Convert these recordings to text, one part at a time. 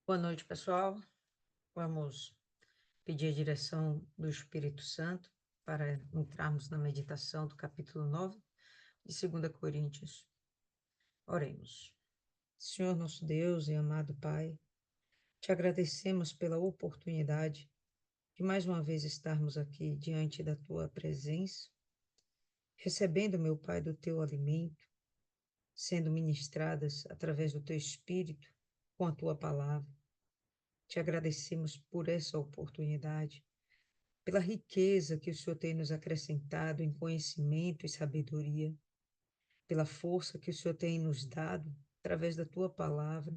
Boa noite, pessoal. Vamos pedir a direção do Espírito Santo para entrarmos na meditação do capítulo 9 de 2 Coríntios. Oremos. Senhor nosso Deus e amado Pai, te agradecemos pela oportunidade de mais uma vez estarmos aqui diante da tua presença, recebendo, meu Pai, do teu alimento, sendo ministradas através do teu Espírito com a tua palavra. Te agradecemos por essa oportunidade, pela riqueza que o Senhor tem nos acrescentado em conhecimento e sabedoria, pela força que o Senhor tem nos dado através da tua palavra,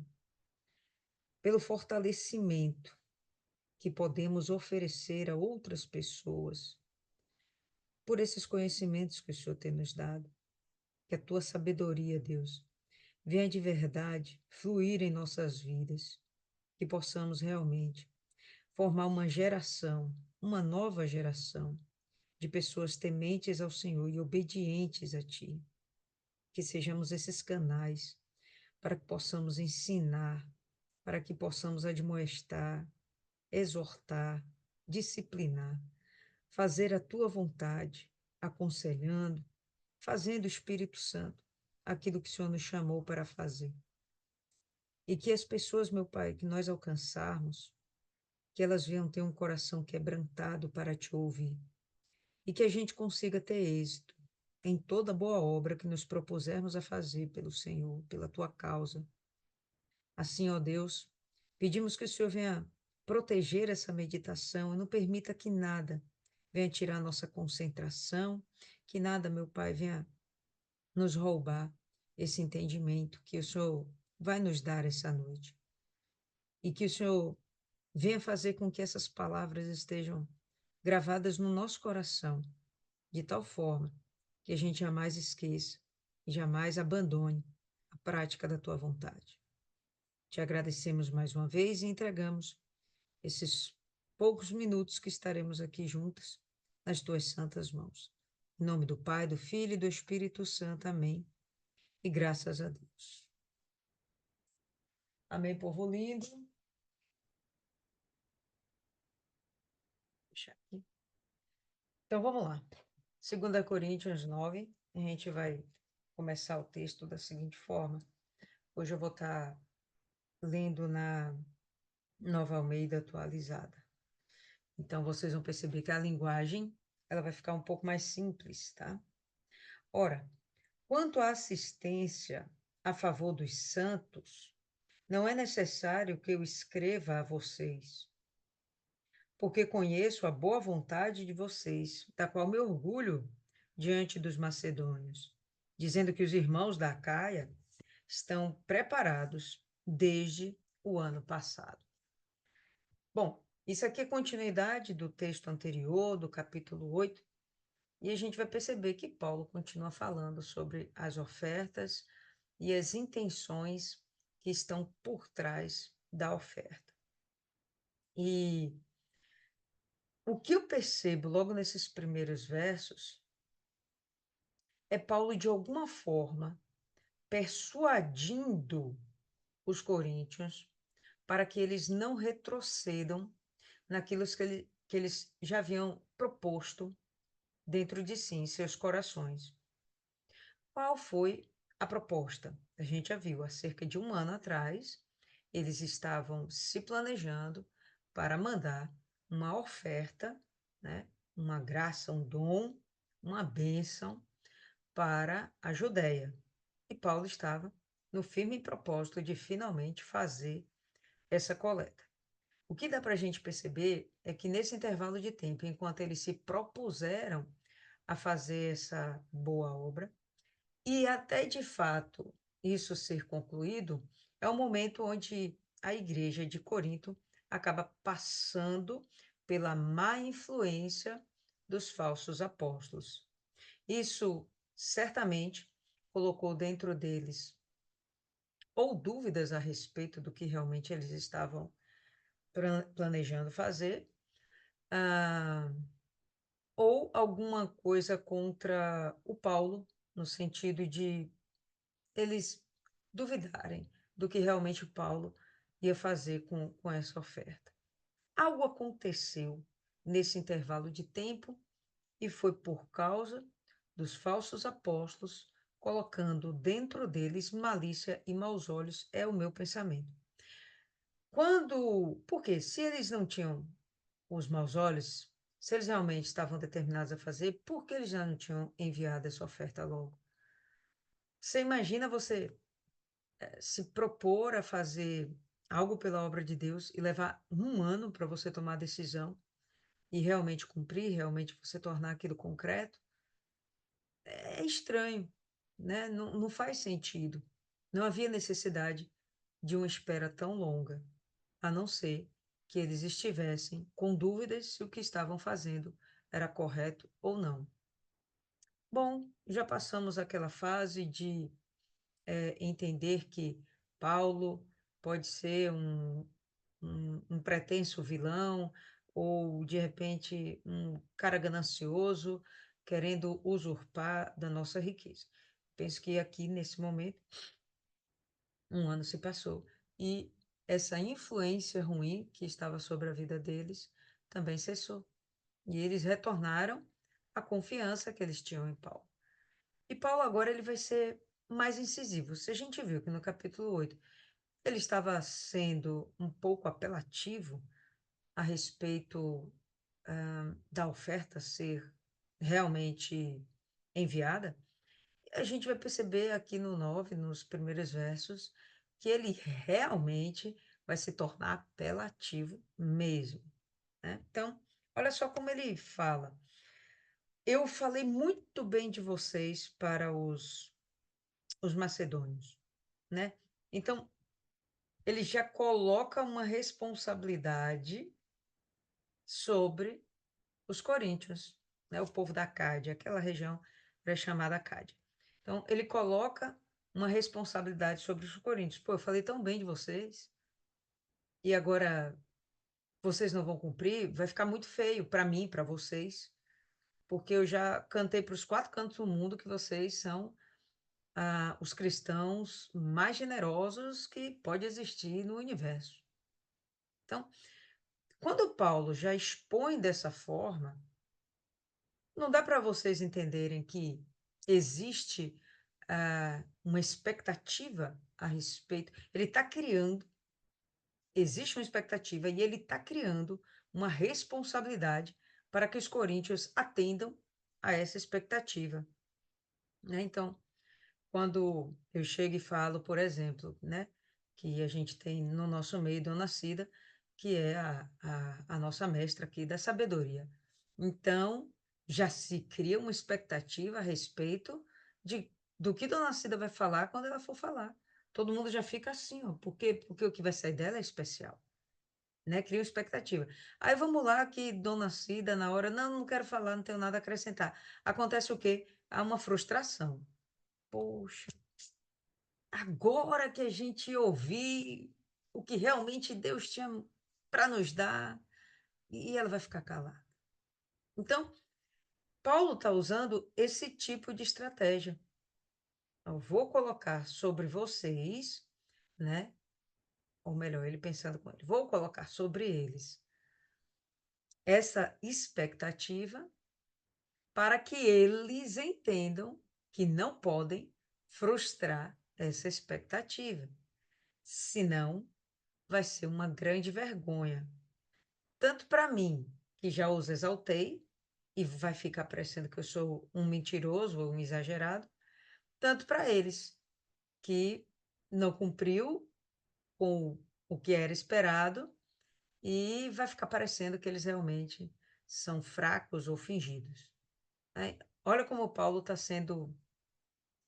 pelo fortalecimento que podemos oferecer a outras pessoas, por esses conhecimentos que o Senhor tem nos dado, que a tua sabedoria, Deus, venha de verdade fluir em nossas vidas, que possamos realmente formar uma nova geração de pessoas tementes ao Senhor e obedientes a Ti. Que sejamos esses canais para que possamos ensinar, para que possamos admoestar, exortar, disciplinar, fazer a Tua vontade, aconselhando, fazendo o Espírito Santo aquilo que o Senhor nos chamou para fazer. E que as pessoas, meu Pai, que nós alcançarmos, que elas venham ter um coração quebrantado para Te ouvir, e que a gente consiga ter êxito em toda boa obra que nos propusermos a fazer pelo Senhor, pela tua causa. Assim, ó Deus, pedimos que o Senhor venha proteger essa meditação e não permita que nada venha tirar nossa concentração, que nada, meu Pai, venha nos roubar esse entendimento que o Senhor vai nos dar essa noite. E que o Senhor venha fazer com que essas palavras estejam gravadas no nosso coração, de tal forma que a gente jamais esqueça e jamais abandone a prática da tua vontade. Te agradecemos mais uma vez e entregamos esses poucos minutos que estaremos aqui juntas nas tuas santas mãos. Em nome do Pai, do Filho e do Espírito Santo. Amém. E graças a Deus. Amém, povo lindo. Deixa aqui. Então vamos lá. 2 Coríntios 9, a gente vai começar o texto da seguinte forma. Hoje eu vou estar lendo na Nova Almeida atualizada. Então, vocês vão perceber que a linguagem ela vai ficar um pouco mais simples, tá? Ora, quanto à assistência a favor dos santos, não é necessário que eu escreva a vocês, porque conheço a boa vontade de vocês, da qual me orgulho diante dos macedônios, dizendo que os irmãos da Acaia estão preparados desde o ano passado. Bom, isso aqui é continuidade do texto anterior, do capítulo 8, e a gente vai perceber que Paulo continua falando sobre as ofertas e as intenções que estão por trás da oferta. E o que eu percebo logo nesses primeiros versos é Paulo, de alguma forma, persuadindo os coríntios para que eles não retrocedam naquilo que eles já haviam proposto dentro de si, em seus corações. Qual foi a proposta? A gente já viu, há cerca de um ano atrás, eles estavam se planejando para mandar uma oferta, né, uma graça, um dom, uma bênção para a Judéia. E Paulo estava no firme propósito de finalmente fazer essa coleta. O que dá para a gente perceber é que nesse intervalo de tempo, enquanto eles se propuseram a fazer essa boa obra, e até de fato isso ser concluído, é o momento onde a igreja de Corinto acaba passando pela má influência dos falsos apóstolos. Isso certamente colocou dentro deles ou dúvidas a respeito do que realmente eles estavam planejando fazer, ah, ou alguma coisa contra o Paulo, no sentido de eles duvidarem do que realmente o Paulo ia fazer com essa oferta. Algo aconteceu nesse intervalo de tempo e foi por causa dos falsos apóstolos, colocando dentro deles malícia e maus olhos, é o meu pensamento. Porque se eles não tinham os maus olhos, se eles realmente estavam determinados a fazer, por que eles já não tinham enviado essa oferta logo? Você imagina você se propor a fazer algo pela obra de Deus e levar um ano para você tomar a decisão e realmente cumprir, realmente você tornar aquilo concreto? É estranho, né? Não faz sentido. Não havia necessidade de uma espera tão longa, a não ser que eles estivessem com dúvidas se o que estavam fazendo era correto ou não. Bom, já passamos aquela fase de entender que Paulo pode ser um pretenso vilão, ou de repente um cara ganancioso querendo usurpar da nossa riqueza. Penso que aqui, nesse momento, um ano se passou e essa influência ruim que estava sobre a vida deles também cessou. E eles retornaram à confiança que eles tinham em Paulo. E Paulo agora ele vai ser mais incisivo. Se a gente viu que no capítulo 8 ele estava sendo um pouco apelativo a respeito da oferta ser realmente enviada, a gente vai perceber aqui no 9, nos primeiros versos, que ele realmente vai se tornar apelativo mesmo, né? Então, olha só como ele fala. Eu falei muito bem de vocês para os macedônios, né? Então, ele já coloca uma responsabilidade sobre os coríntios, né? O povo da Cádia, aquela região era chamada Cádia. Então, ele coloca uma responsabilidade sobre os coríntios. Pô, eu falei tão bem de vocês, e agora vocês não vão cumprir, vai ficar muito feio para mim, para vocês, porque eu já cantei para os quatro cantos do mundo que vocês são os cristãos mais generosos que pode existir no universo. Então, quando Paulo já expõe dessa forma, não dá para vocês entenderem que existe uma expectativa a respeito. Ele está criando, existe uma expectativa e ele está criando uma responsabilidade para que os coríntios atendam a essa expectativa, né? Então, quando eu chego e falo, por exemplo, né, que a gente tem no nosso meio Dona Cida, que é a nossa mestra aqui da sabedoria. Então, já se cria uma expectativa a respeito do que Dona Cida vai falar quando ela for falar. Todo mundo já fica assim, ó, porque o que vai sair dela é especial, né? Cria uma expectativa. Aí vamos lá que Dona Cida, na hora, não quero falar, não tenho nada a acrescentar. Acontece o quê? Há uma frustração. Poxa, agora que a gente ouvir o que realmente Deus tinha para nos dar, e ela vai ficar calada. Então, Paulo está usando esse tipo de estratégia. Eu vou colocar sobre vocês, né? Ou melhor, ele pensando com ele, vou colocar sobre eles essa expectativa para que eles entendam que não podem frustrar essa expectativa. Senão, vai ser uma grande vergonha. Tanto para mim, que já os exaltei, e vai ficar parecendo que eu sou um mentiroso ou um exagerado, tanto para eles, que não cumpriu com o que era esperado, e vai ficar parecendo que eles realmente são fracos ou fingidos, né? Olha como o Paulo está sendo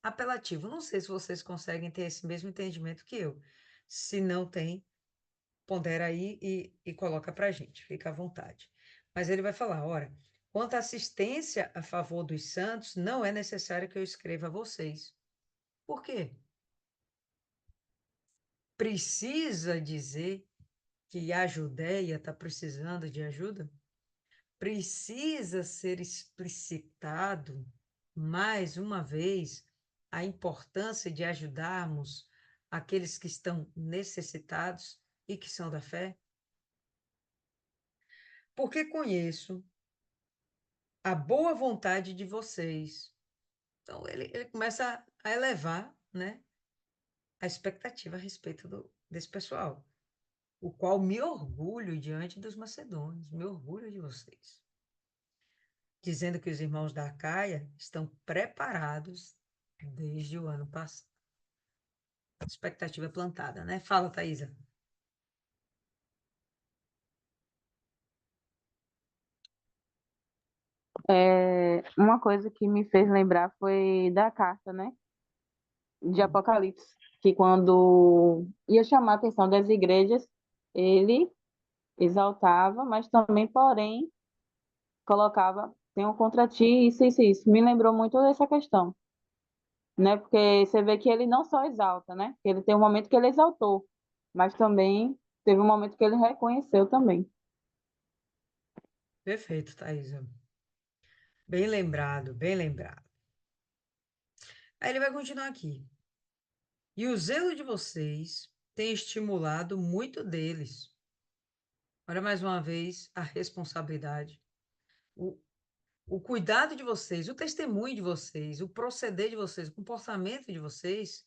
apelativo. Não sei se vocês conseguem ter esse mesmo entendimento que eu. Se não tem, pondera aí e coloca para a gente, fica à vontade. Mas ele vai falar: ora, quanto à assistência a favor dos santos, não é necessário que eu escreva a vocês. Por quê? Precisa dizer que a Judéia está precisando de ajuda? Precisa ser explicitado mais uma vez a importância de ajudarmos aqueles que estão necessitados e que são da fé? Porque conheço a boa vontade de vocês. Então, ele começa a elevar, né, a expectativa a respeito desse pessoal, o qual me orgulho diante dos macedônios, me orgulho de vocês. Dizendo que os irmãos da Acaia estão preparados desde o ano passado. Expectativa plantada, né? Fala, Thaisa. Uma coisa que me fez lembrar foi da carta, né, de Apocalipse, que quando ia chamar a atenção das igrejas, ele exaltava, mas também, porém, colocava, tenho contra ti isso, isso, isso. Me lembrou muito dessa questão, né, porque você vê que ele não só exalta, né, ele tem um momento que ele exaltou, mas também teve um momento que ele reconheceu também. Perfeito, Thaisa. Bem lembrado, bem lembrado. Aí ele vai continuar aqui. E o zelo de vocês tem estimulado muito deles. Olha mais uma vez a responsabilidade, o, o cuidado de vocês, o testemunho de vocês, o proceder de vocês, o comportamento de vocês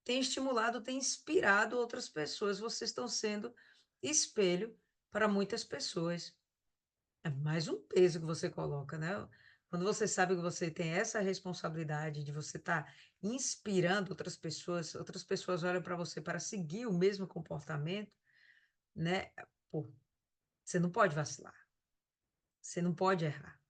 tem estimulado, tem inspirado outras pessoas. Vocês estão sendo espelho para muitas pessoas. É mais um peso que você coloca, né? Quando você sabe que você tem essa responsabilidade de você estar inspirando outras pessoas olham para você para seguir o mesmo comportamento, né? Pô, você não pode vacilar, você não pode errar,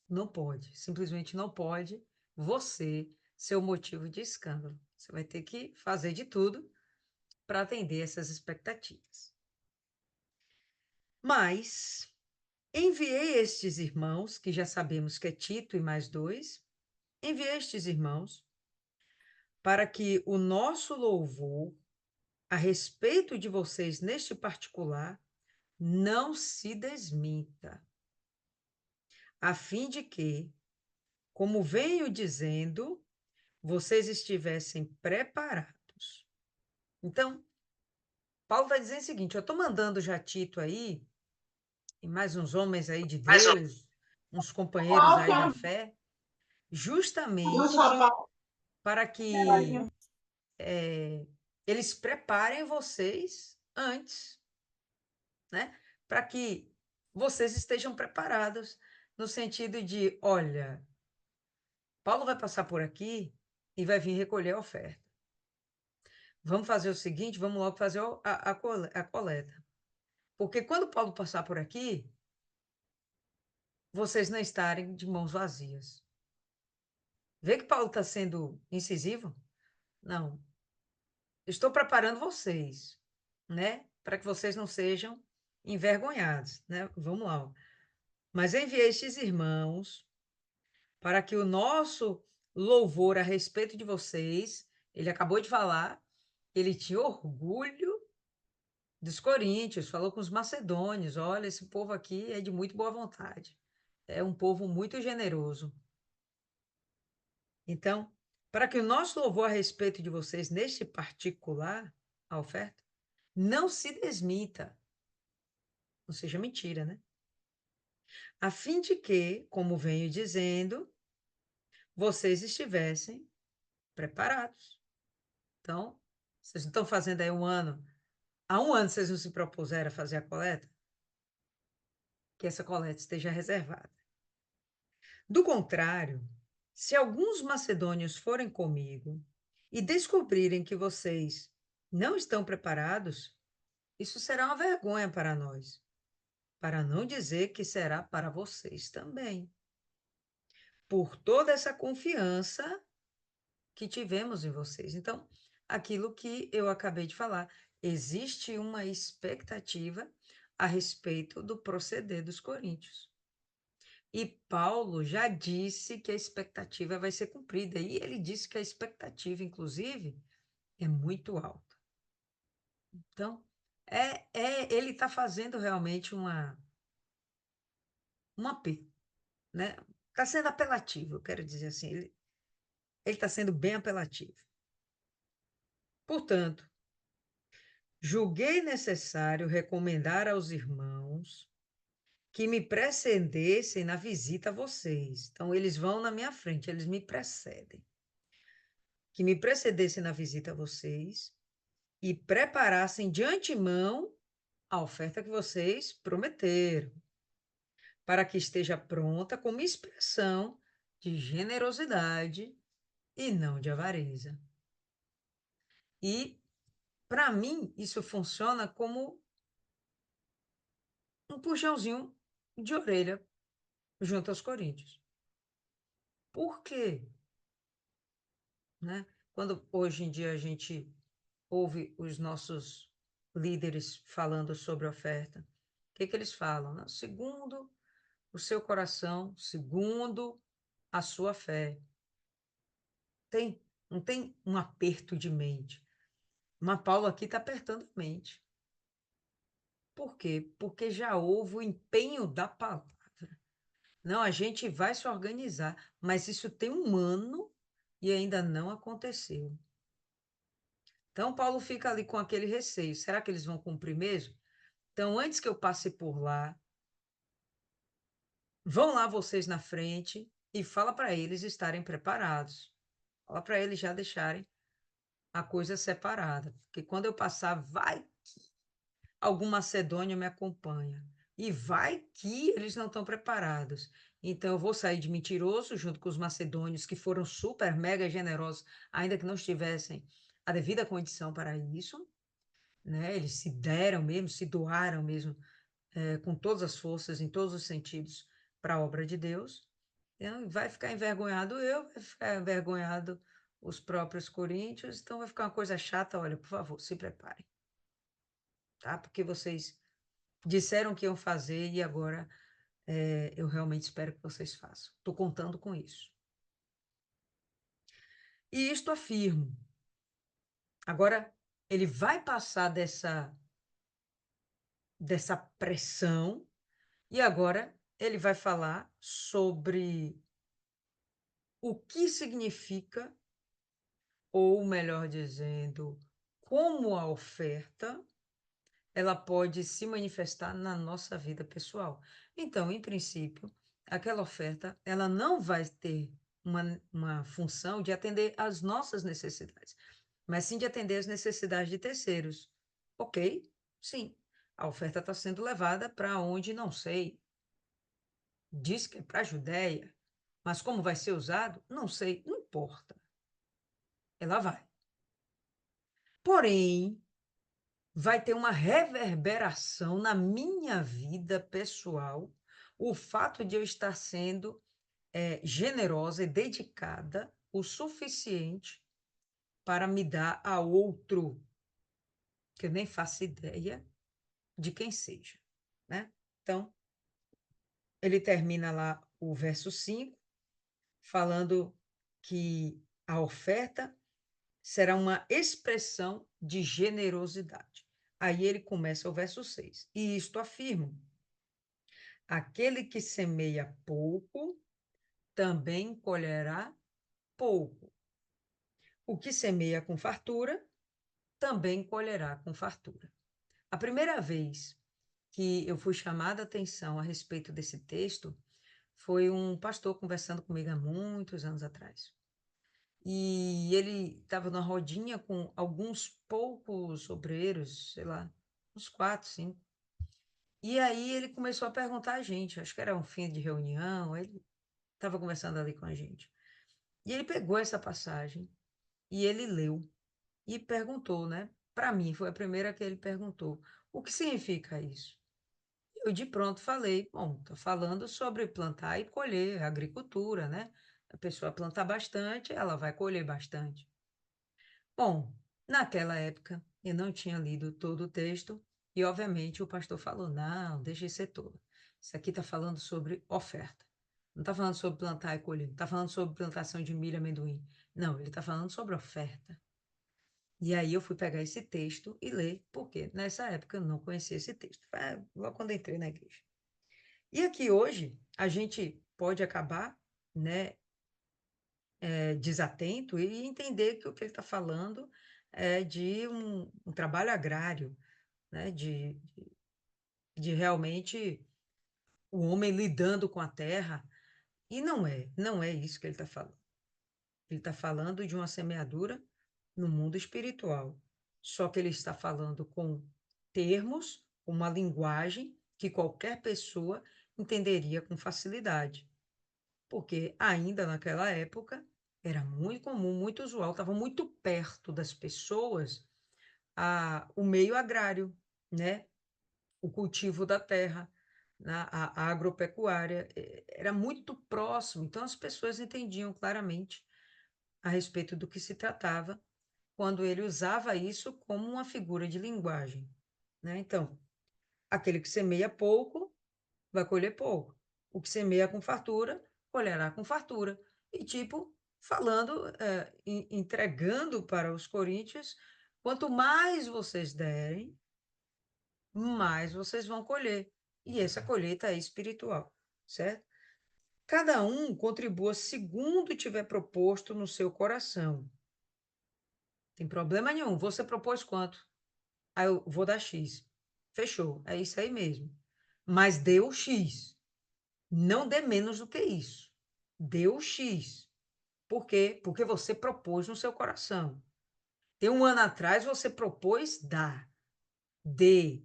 não pode, simplesmente não pode você ser o motivo de escândalo. Você vai ter que fazer de tudo para atender essas expectativas. Mas enviei estes irmãos, que já sabemos que é Tito e mais dois, enviei estes irmãos para que o nosso louvor a respeito de vocês neste particular não se desminta, a fim de que, como venho dizendo, vocês estivessem preparados. Então, Paulo está dizendo o seguinte: eu estou mandando já Tito aí, e mais uns homens aí de Deus, uns companheiros aí da fé, justamente para que eles preparem vocês antes, né? Para que vocês estejam preparados no sentido de, olha, Paulo vai passar por aqui e vai vir recolher a oferta. Vamos fazer o seguinte, vamos logo fazer a coleta. Porque quando Paulo passar por aqui, vocês não estarem de mãos vazias. Vê que Paulo está sendo incisivo? Não. Estou preparando vocês, né? Para que vocês não sejam envergonhados, né? Vamos lá. Mas enviei estes irmãos para que o nosso louvor a respeito de vocês, ele acabou de falar, ele tinha orgulho dos coríntios, falou com os macedônios, olha, esse povo aqui é de muito boa vontade, é um povo muito generoso. Então, para que o nosso louvor a respeito de vocês, neste particular, a oferta, não se desmita, não seja mentira, né? A fim de que, como venho dizendo, vocês estivessem preparados. Então, vocês não estão fazendo aí um ano, há um ano vocês não se propuseram a fazer a coleta? Que essa coleta esteja reservada. Do contrário, se alguns macedônios forem comigo e descobrirem que vocês não estão preparados, isso será uma vergonha para nós, para não dizer que será para vocês também. Por toda essa confiança que tivemos em vocês. Então, aquilo que eu acabei de falar, existe uma expectativa a respeito do proceder dos coríntios. E Paulo já disse que a expectativa vai ser cumprida. E ele disse que a expectativa, inclusive, é muito alta. Então, ele está fazendo realmente um apelo, né? Está sendo apelativo, eu quero dizer assim. Ele está sendo bem apelativo. Portanto, julguei necessário recomendar aos irmãos que me precedessem na visita a vocês. Então, eles vão na minha frente, eles me precedem. Que me precedessem na visita a vocês e preparassem de antemão a oferta que vocês prometeram, para que esteja pronta como expressão de generosidade e não de avareza. E, para mim, isso funciona como um puxãozinho de orelha junto aos coríntios. Por quê? Né? Quando hoje em dia a gente ouve os nossos líderes falando sobre oferta, o que que eles falam? Né? Segundo o seu coração, segundo a sua fé. Não tem um aperto de mente. Mas Paulo aqui está apertando a mente. Por quê? Porque já houve o empenho da palavra. Não, a gente vai se organizar, mas isso tem um ano e ainda não aconteceu. Então, Paulo fica ali com aquele receio. Será que eles vão cumprir mesmo? Então, antes que eu passe por lá, vão lá vocês na frente e fala para eles estarem preparados. Fala para eles já deixarem a coisa separada. Porque quando eu passar, vai algum macedônio me acompanha. E vai que eles não estão preparados. Então, eu vou sair de mentiroso junto com os macedônios, que foram super, mega generosos, ainda que não estivessem a devida condição para isso, né? Eles se deram mesmo, se doaram mesmo, com todas as forças, em todos os sentidos, para a obra de Deus. Então, vai ficar envergonhado eu, vai ficar envergonhado os próprios coríntios, então vai ficar uma coisa chata. Olha, por favor, se preparem, tá? Porque vocês disseram que iam fazer e agora eu realmente espero que vocês façam. Estou contando com isso. E isto afirmo. Agora, ele vai passar dessa pressão e agora ele vai falar sobre o que significa, ou melhor dizendo, como a oferta ela pode se manifestar na nossa vida pessoal. Então, em princípio, aquela oferta, ela não vai ter uma função de atender às nossas necessidades, mas sim de atender às necessidades de terceiros. Ok? Sim. A oferta está sendo levada para onde não sei. Diz que é para a Judéia, mas como vai ser usado? Não sei, não importa. Ela vai. Porém, vai ter uma reverberação na minha vida pessoal, o fato de eu estar sendo generosa e dedicada o suficiente para me dar a outro, que eu nem faço ideia de quem seja, né? Então, ele termina lá o verso 5, falando que a oferta será uma expressão de generosidade. Aí ele começa o verso 6. E isto afirma: aquele que semeia pouco, também colherá pouco. O que semeia com fartura, também colherá com fartura. A primeira vez que eu fui chamada a atenção a respeito desse texto foi um pastor conversando comigo há muitos anos atrás. E ele estava numa rodinha com alguns poucos obreiros, sei lá, uns 4, 5. E aí ele começou a perguntar a gente, acho que era um fim de reunião, ele estava conversando ali com a gente. E ele pegou essa passagem e ele leu e perguntou, né? Para mim, foi a primeira que ele perguntou: o que significa isso? Eu de pronto falei: bom, estou falando sobre plantar e colher, agricultura, né? A pessoa planta bastante, ela vai colher bastante. Bom, naquela época eu não tinha lido todo o texto e, obviamente, o pastor falou: não, deixa isso ser todo. Isso aqui está falando sobre oferta. Não está falando sobre plantar e colher, não está falando sobre plantação de milho e amendoim. Não, ele está falando sobre oferta. E aí eu fui pegar esse texto e ler, porque nessa época eu não conhecia esse texto. Foi logo quando entrei na igreja. E aqui hoje a gente pode acabar, né, desatento e entender que o que ele está falando de um trabalho agrário, né? De realmente o homem lidando com a terra, e não é isso que ele está falando. Ele está falando de uma semeadura no mundo espiritual, só que ele está falando com termos, uma linguagem que qualquer pessoa entenderia com facilidade, porque ainda naquela época era muito comum, muito usual, estava muito perto das pessoas o meio agrário, né? O cultivo da terra, a agropecuária, era muito próximo, então as pessoas entendiam claramente a respeito do que se tratava quando ele usava isso como uma figura de linguagem, né? Então, aquele que semeia pouco vai colher pouco, o que semeia com fartura colherá com fartura. E tipo, falando, entregando para os coríntios, quanto mais vocês derem, mais vocês vão colher. E essa colheita é espiritual, certo? Cada um contribua segundo tiver proposto no seu coração. Tem problema nenhum. Você propôs quanto? Aí eu vou dar X. Fechou. É isso aí mesmo. Mas deu X. Não dê menos do que isso. Deu X. Por quê? Porque você propôs no seu coração. Tem um ano atrás você propôs dar. Dê.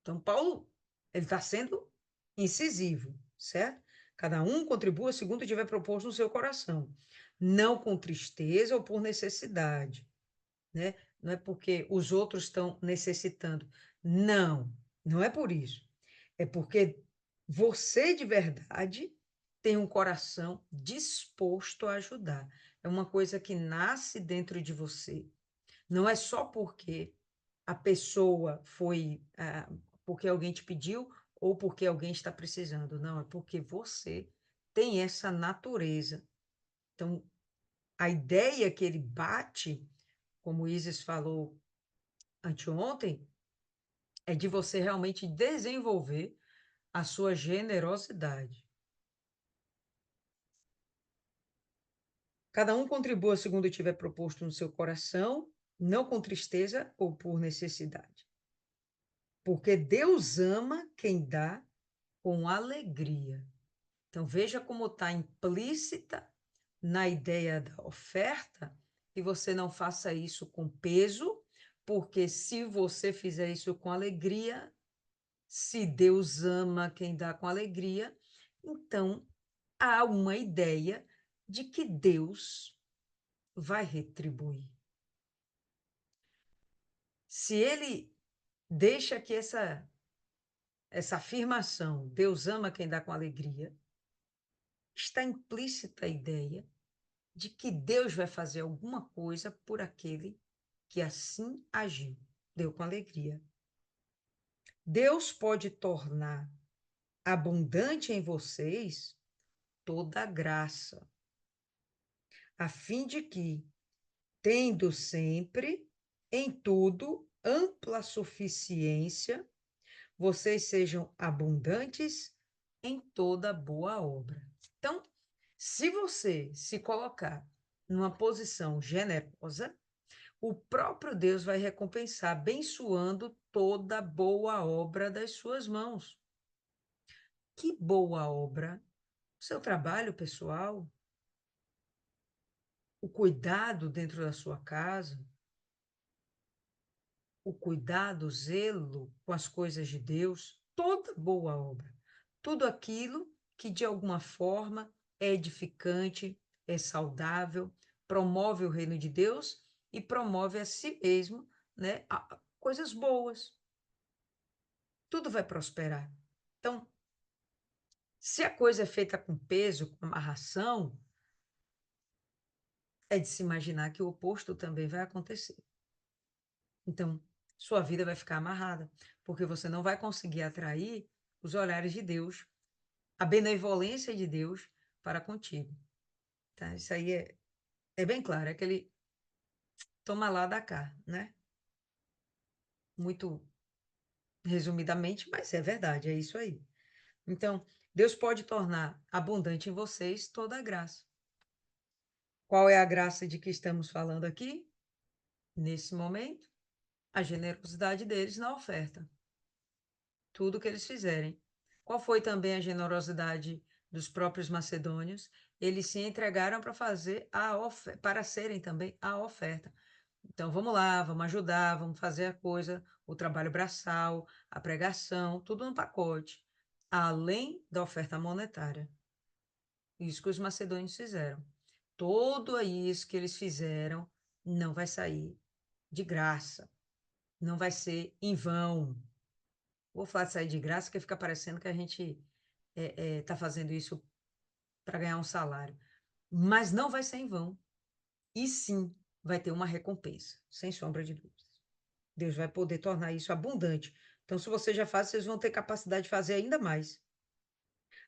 Então, Paulo, ele está sendo incisivo, certo? Cada um contribua segundo tiver proposto no seu coração, não com tristeza ou por necessidade, né? Não é porque os outros estão necessitando. Não, não é por isso. É porque você de verdade tem um coração disposto a ajudar. É uma coisa que nasce dentro de você. Não é só porque a pessoa foi, porque alguém te pediu ou porque alguém está precisando. Não, é porque você tem essa natureza. Então, a ideia que ele bate, como o Isis falou anteontem, é de você realmente desenvolver a sua generosidade. Cada um contribua segundo tiver proposto no seu coração, não com tristeza ou por necessidade. Porque Deus ama quem dá com alegria. Então, veja como está implícita na ideia da oferta, que você não faça isso com peso, porque se você fizer isso com alegria, se Deus ama quem dá com alegria, então há uma ideia de que Deus vai retribuir. Se ele deixa que essa afirmação, Deus ama quem dá com alegria, está implícita a ideia de que Deus vai fazer alguma coisa por aquele que assim agiu, deu com alegria. Deus pode tornar abundante em vocês toda a graça, a fim de que, tendo sempre, em tudo, ampla suficiência, vocês sejam abundantes em toda boa obra. Então, se você se colocar numa posição generosa, o próprio Deus vai recompensar, abençoando toda boa obra das suas mãos. Que boa obra! O seu trabalho pessoal, o cuidado dentro da sua casa, o cuidado, o zelo com as coisas de Deus, toda boa obra, tudo aquilo que de alguma forma é edificante, é saudável, promove o reino de Deus e promove a si mesmo, né, coisas boas. Tudo vai prosperar. Então, se a coisa é feita com peso, com amarração, é de se imaginar que o oposto também vai acontecer. Então, sua vida vai ficar amarrada, porque você não vai conseguir atrair os olhares de Deus, a benevolência de Deus para contigo. Tá? Isso aí é bem claro, é aquele toma lá da cá, né? Muito resumidamente, mas é verdade, é isso aí. Então, Deus pode tornar abundante em vocês toda a graça. Qual é a graça de que estamos falando aqui? nesse momento, a generosidade deles na oferta. Tudo que eles fizerem. Qual foi também a generosidade dos próprios macedônios? Eles se entregaram para fazer para serem também a oferta. Então, vamos lá, vamos ajudar, vamos fazer a coisa, o trabalho braçal, a pregação, tudo no pacote, além da oferta monetária. Isso que os macedônios fizeram. Tudo isso que eles fizeram não vai sair de graça, não vai ser em vão. Vou falar de sair de graça, porque fica parecendo que a gente está fazendo isso para ganhar um salário. Mas não vai ser em vão. E sim, vai ter uma recompensa, sem sombra de dúvidas. Deus vai poder tornar isso abundante. Então, se você já faz, vocês vão ter capacidade de fazer ainda mais.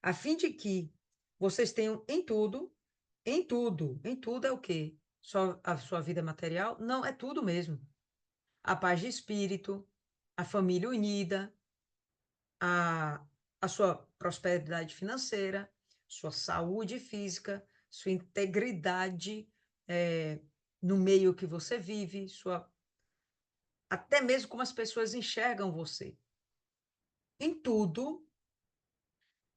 A fim de que vocês tenham em tudo é o quê? Só a sua vida material? Não, é tudo mesmo. A paz de espírito, a família unida, a, a sua prosperidade financeira, sua saúde física, sua integridade no meio que você vive, até mesmo como as pessoas enxergam você. Em tudo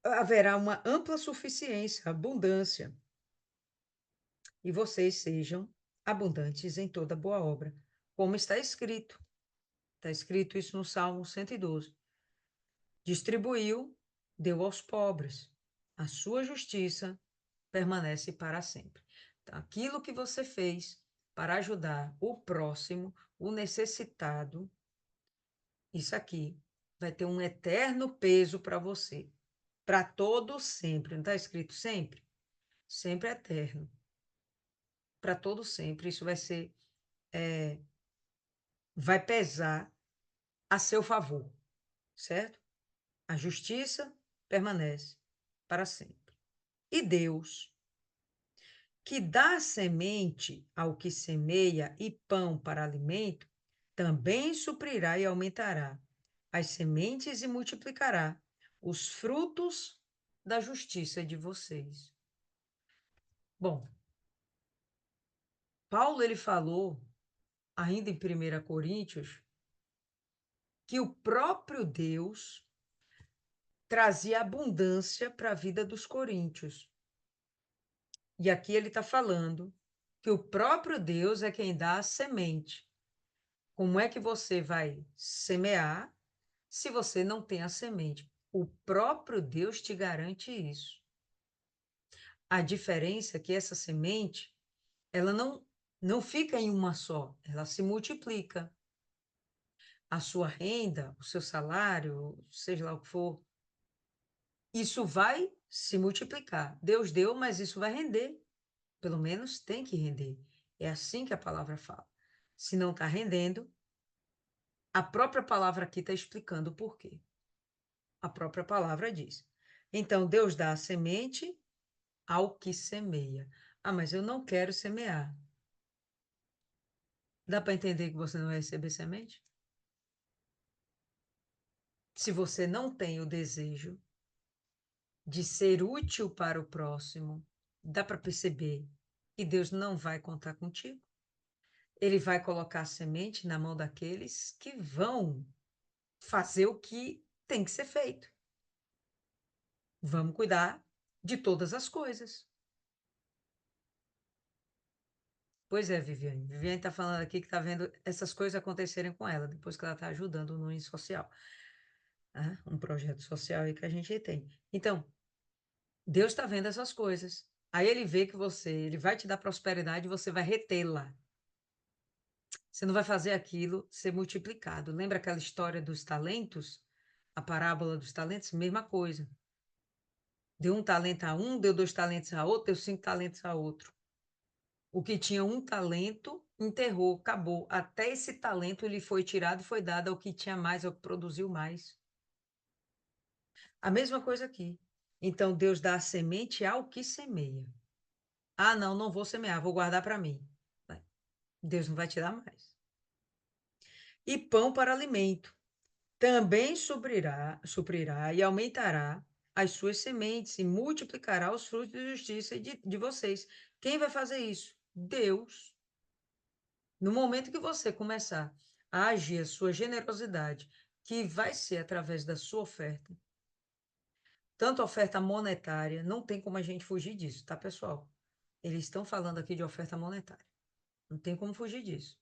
haverá uma ampla suficiência, abundância, e vocês sejam abundantes em toda boa obra, como está escrito. Está escrito isso no Salmo 112. Distribuiu, deu aos pobres. A sua justiça permanece para sempre. Então, aquilo que você fez para ajudar o próximo, o necessitado, isso aqui vai ter um eterno peso para você, para todo sempre. Não está escrito sempre? Sempre eterno. Para todo sempre. Isso vai pesar a seu favor, certo? A justiça permanece para sempre. E Deus, que dá semente ao que semeia e pão para alimento, também suprirá e aumentará as sementes e multiplicará os frutos da justiça de vocês. Bom, Paulo ele falou, ainda em 1 Coríntios, que o próprio Deus trazia abundância para a vida dos coríntios. E aqui ele está falando que o próprio Deus é quem dá a semente. Como é que você vai semear se você não tem a semente? O próprio Deus te garante isso. A diferença é que essa semente, ela não fica em uma só, ela se multiplica. A sua renda, o seu salário, seja lá o que for, isso vai se multiplicar. Deus deu, mas isso vai render. Pelo menos tem que render. É assim que a palavra fala. Se não está rendendo, a própria palavra aqui está explicando o porquê. A própria palavra diz. Então, Deus dá a semente ao que semeia. Ah, mas eu não quero semear. Dá para entender que você não vai receber semente? Se você não tem o desejo de ser útil para o próximo, dá para perceber que Deus não vai contar contigo. Ele vai colocar a semente na mão daqueles que vão fazer o que tem que ser feito. Vamos cuidar de todas as coisas. Pois é, Viviane. Viviane está falando aqui que está vendo essas coisas acontecerem com ela, depois que ela está ajudando no social. Né? Um projeto social aí que a gente tem. Então, Deus está vendo essas coisas. Aí ele vê que ele vai te dar prosperidade e você vai retê-la. Você não vai fazer aquilo ser multiplicado. Lembra aquela história dos talentos? A parábola dos talentos? Mesma coisa. Deu um talento a um, deu 2 talentos a outro, deu 5 talentos a outro. O que tinha um talento, enterrou, acabou. Até esse talento lhe foi tirado e foi dado ao que tinha mais, ao que produziu mais. A mesma coisa aqui. Então, Deus dá a semente ao que semeia. Ah, não, não vou semear, vou guardar para mim. Deus não vai te dar mais. E pão para alimento. Também suprirá e aumentará as suas sementes e multiplicará os frutos de justiça de vocês. Quem vai fazer isso? Deus. No momento que você começar a agir a sua generosidade, que vai ser através da sua oferta, tanto oferta monetária, não tem como a gente fugir disso, tá, pessoal? Eles estão falando aqui de oferta monetária. Não tem como fugir disso.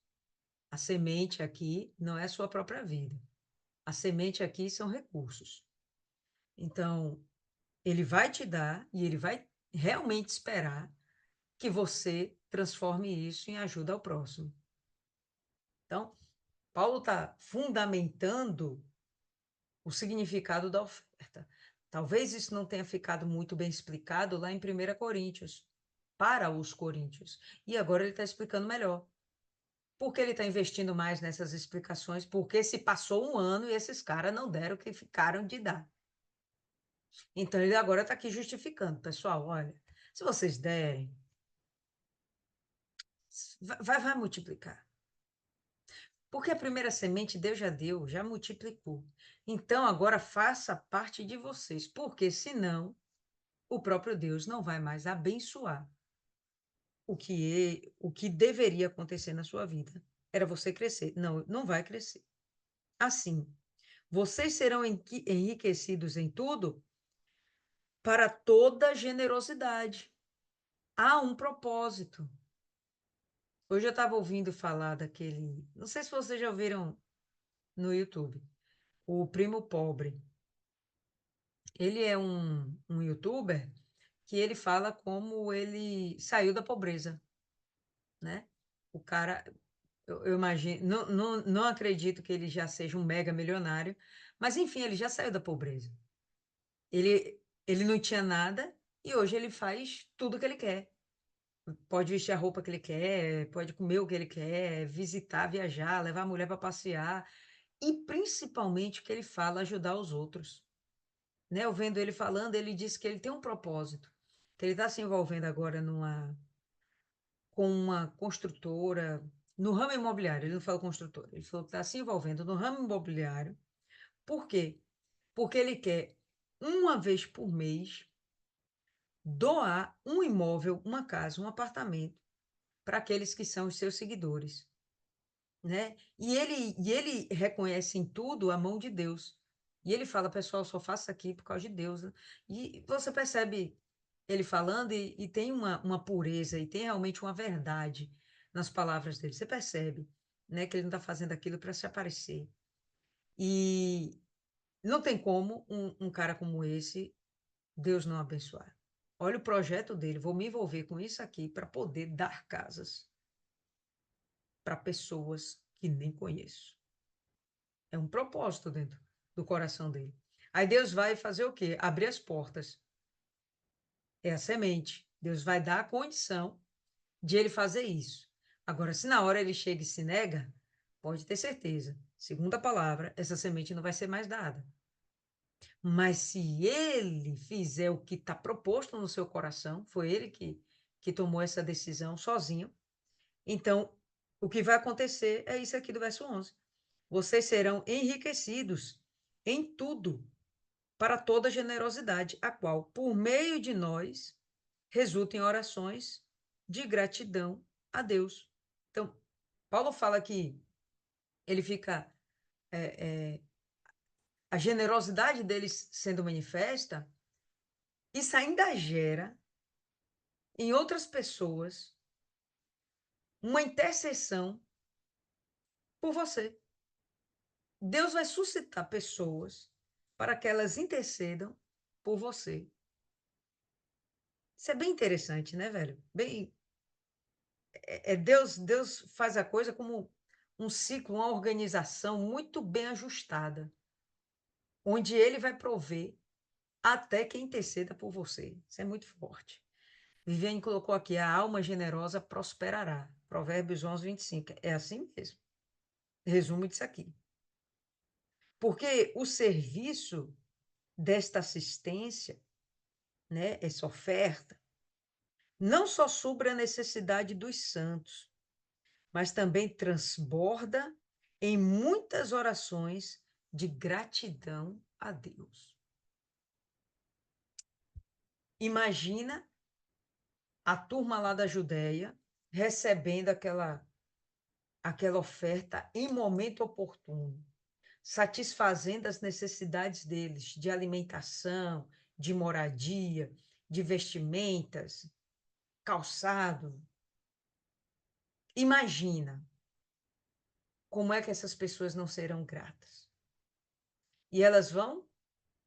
A semente aqui não é a sua própria vida. A semente aqui são recursos. Então, ele vai te dar e ele vai realmente esperar que você transforme isso em ajuda ao próximo. Então, Paulo está fundamentando o significado da oferta. Talvez isso não tenha ficado muito bem explicado lá em 1 Coríntios, para os coríntios. E agora ele está explicando melhor. Por que ele está investindo mais nessas explicações? Porque se passou um ano e esses caras não deram o que ficaram de dar. Então ele agora está aqui justificando. Pessoal, olha, se vocês derem, vai multiplicar. Porque a primeira semente Deus já deu, já multiplicou. Então agora faça parte de vocês, porque senão o próprio Deus não vai mais abençoar o que deveria acontecer na sua vida. Era você crescer. Não, não vai crescer. Assim, vocês serão enriquecidos em tudo para toda generosidade. Há um propósito. Hoje eu estava ouvindo falar daquele. Não sei se vocês já ouviram no YouTube. O Primo Pobre. Ele é um youtuber que ele fala como ele saiu da pobreza, né? O cara, eu imagino, não acredito que ele já seja um mega milionário, mas enfim, ele já saiu da pobreza. Ele não tinha nada e hoje ele faz tudo o que ele quer. Pode vestir a roupa que ele quer, pode comer o que ele quer, visitar, viajar, levar a mulher para passear e principalmente o que ele fala, ajudar os outros. Né? Eu vendo ele falando, ele disse que ele tem um propósito, que ele está se envolvendo agora com uma construtora no ramo imobiliário. Ele não falou construtora, ele falou que está se envolvendo no ramo imobiliário. Por quê? Porque ele quer, uma vez por mês, doar um imóvel, uma casa, um apartamento para aqueles que são os seus seguidores, né? E ele reconhece em tudo a mão de Deus. E ele fala, pessoal, só faço aqui por causa de Deus, né? E você percebe ele falando e tem uma pureza e tem realmente uma verdade nas palavras dele. Você percebe, né, que ele não está fazendo aquilo para se aparecer. E não tem como um cara como esse Deus não abençoar. Olha o projeto dele, vou me envolver com isso aqui para poder dar casas para pessoas que nem conheço. É um propósito dentro do coração dele. Aí Deus vai fazer o quê? Abrir as portas. É a semente. Deus vai dar a condição de ele fazer isso. Agora, se na hora ele chega e se nega, pode ter certeza. Segunda palavra, essa semente não vai ser mais dada. Mas se ele fizer o que está proposto no seu coração, foi ele que tomou essa decisão sozinho, então o que vai acontecer é isso aqui do verso 11. Vocês serão enriquecidos em tudo para toda generosidade, a qual, por meio de nós, resulta em orações de gratidão a Deus. Então, Paulo fala que ele fica. A generosidade deles sendo manifesta, isso ainda gera em outras pessoas uma intercessão por você. Deus vai suscitar pessoas para que elas intercedam por você. Isso é bem interessante, né, velho? Bem, Deus faz a coisa como um ciclo, uma organização muito bem ajustada, onde ele vai prover até quem interceda por você. Isso é muito forte. Viviane colocou aqui, a alma generosa prosperará. Provérbios 11, 25. É assim mesmo. Resumo disso aqui. Porque o serviço desta assistência, né, essa oferta, não só supre a necessidade dos santos, mas também transborda em muitas orações de gratidão a Deus. Imagina a turma lá da Judéia recebendo aquela oferta em momento oportuno, satisfazendo as necessidades deles de alimentação, de moradia, de vestimentas, calçado. Imagina como é que essas pessoas não serão gratas. E elas vão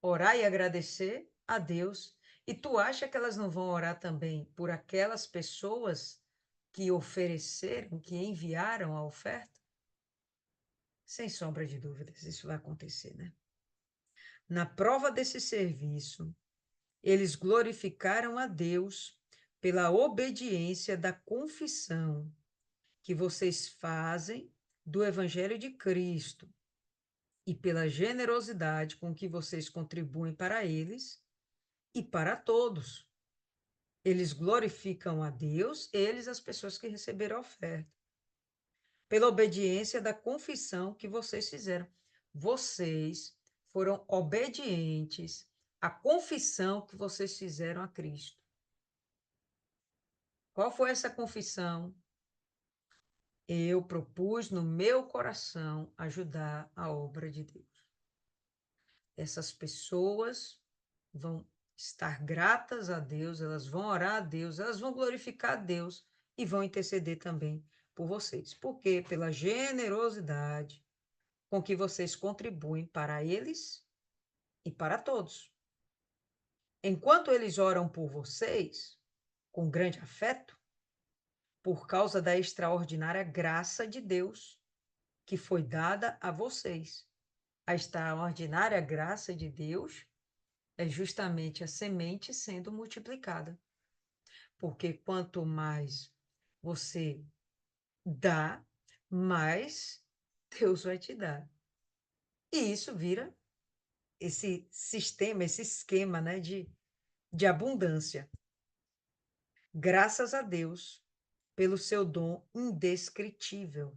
orar e agradecer a Deus. E tu acha que elas não vão orar também por aquelas pessoas que ofereceram, que enviaram a oferta? Sem sombra de dúvidas, isso vai acontecer, né? Na prova desse serviço, eles glorificaram a Deus pela obediência da confissão que vocês fazem do Evangelho de Cristo e pela generosidade com que vocês contribuem para eles e para todos. Eles glorificam a Deus, eles, as pessoas que receberam a oferta, pela obediência da confissão que vocês fizeram. Vocês foram obedientes à confissão que vocês fizeram a Cristo. Qual foi essa confissão? Eu propus no meu coração ajudar a obra de Deus. Essas pessoas vão estar gratas a Deus, elas vão orar a Deus, elas vão glorificar a Deus e vão interceder também por vocês. Porque pela generosidade com que vocês contribuem para eles e para todos. Enquanto eles oram por vocês, com grande afeto, por causa da extraordinária graça de Deus que foi dada a vocês. A extraordinária graça de Deus é justamente a semente sendo multiplicada. Porque quanto mais você dá, mais Deus vai te dar. E isso vira esse sistema, esse esquema, né, de abundância. Graças a Deus pelo seu dom indescritível.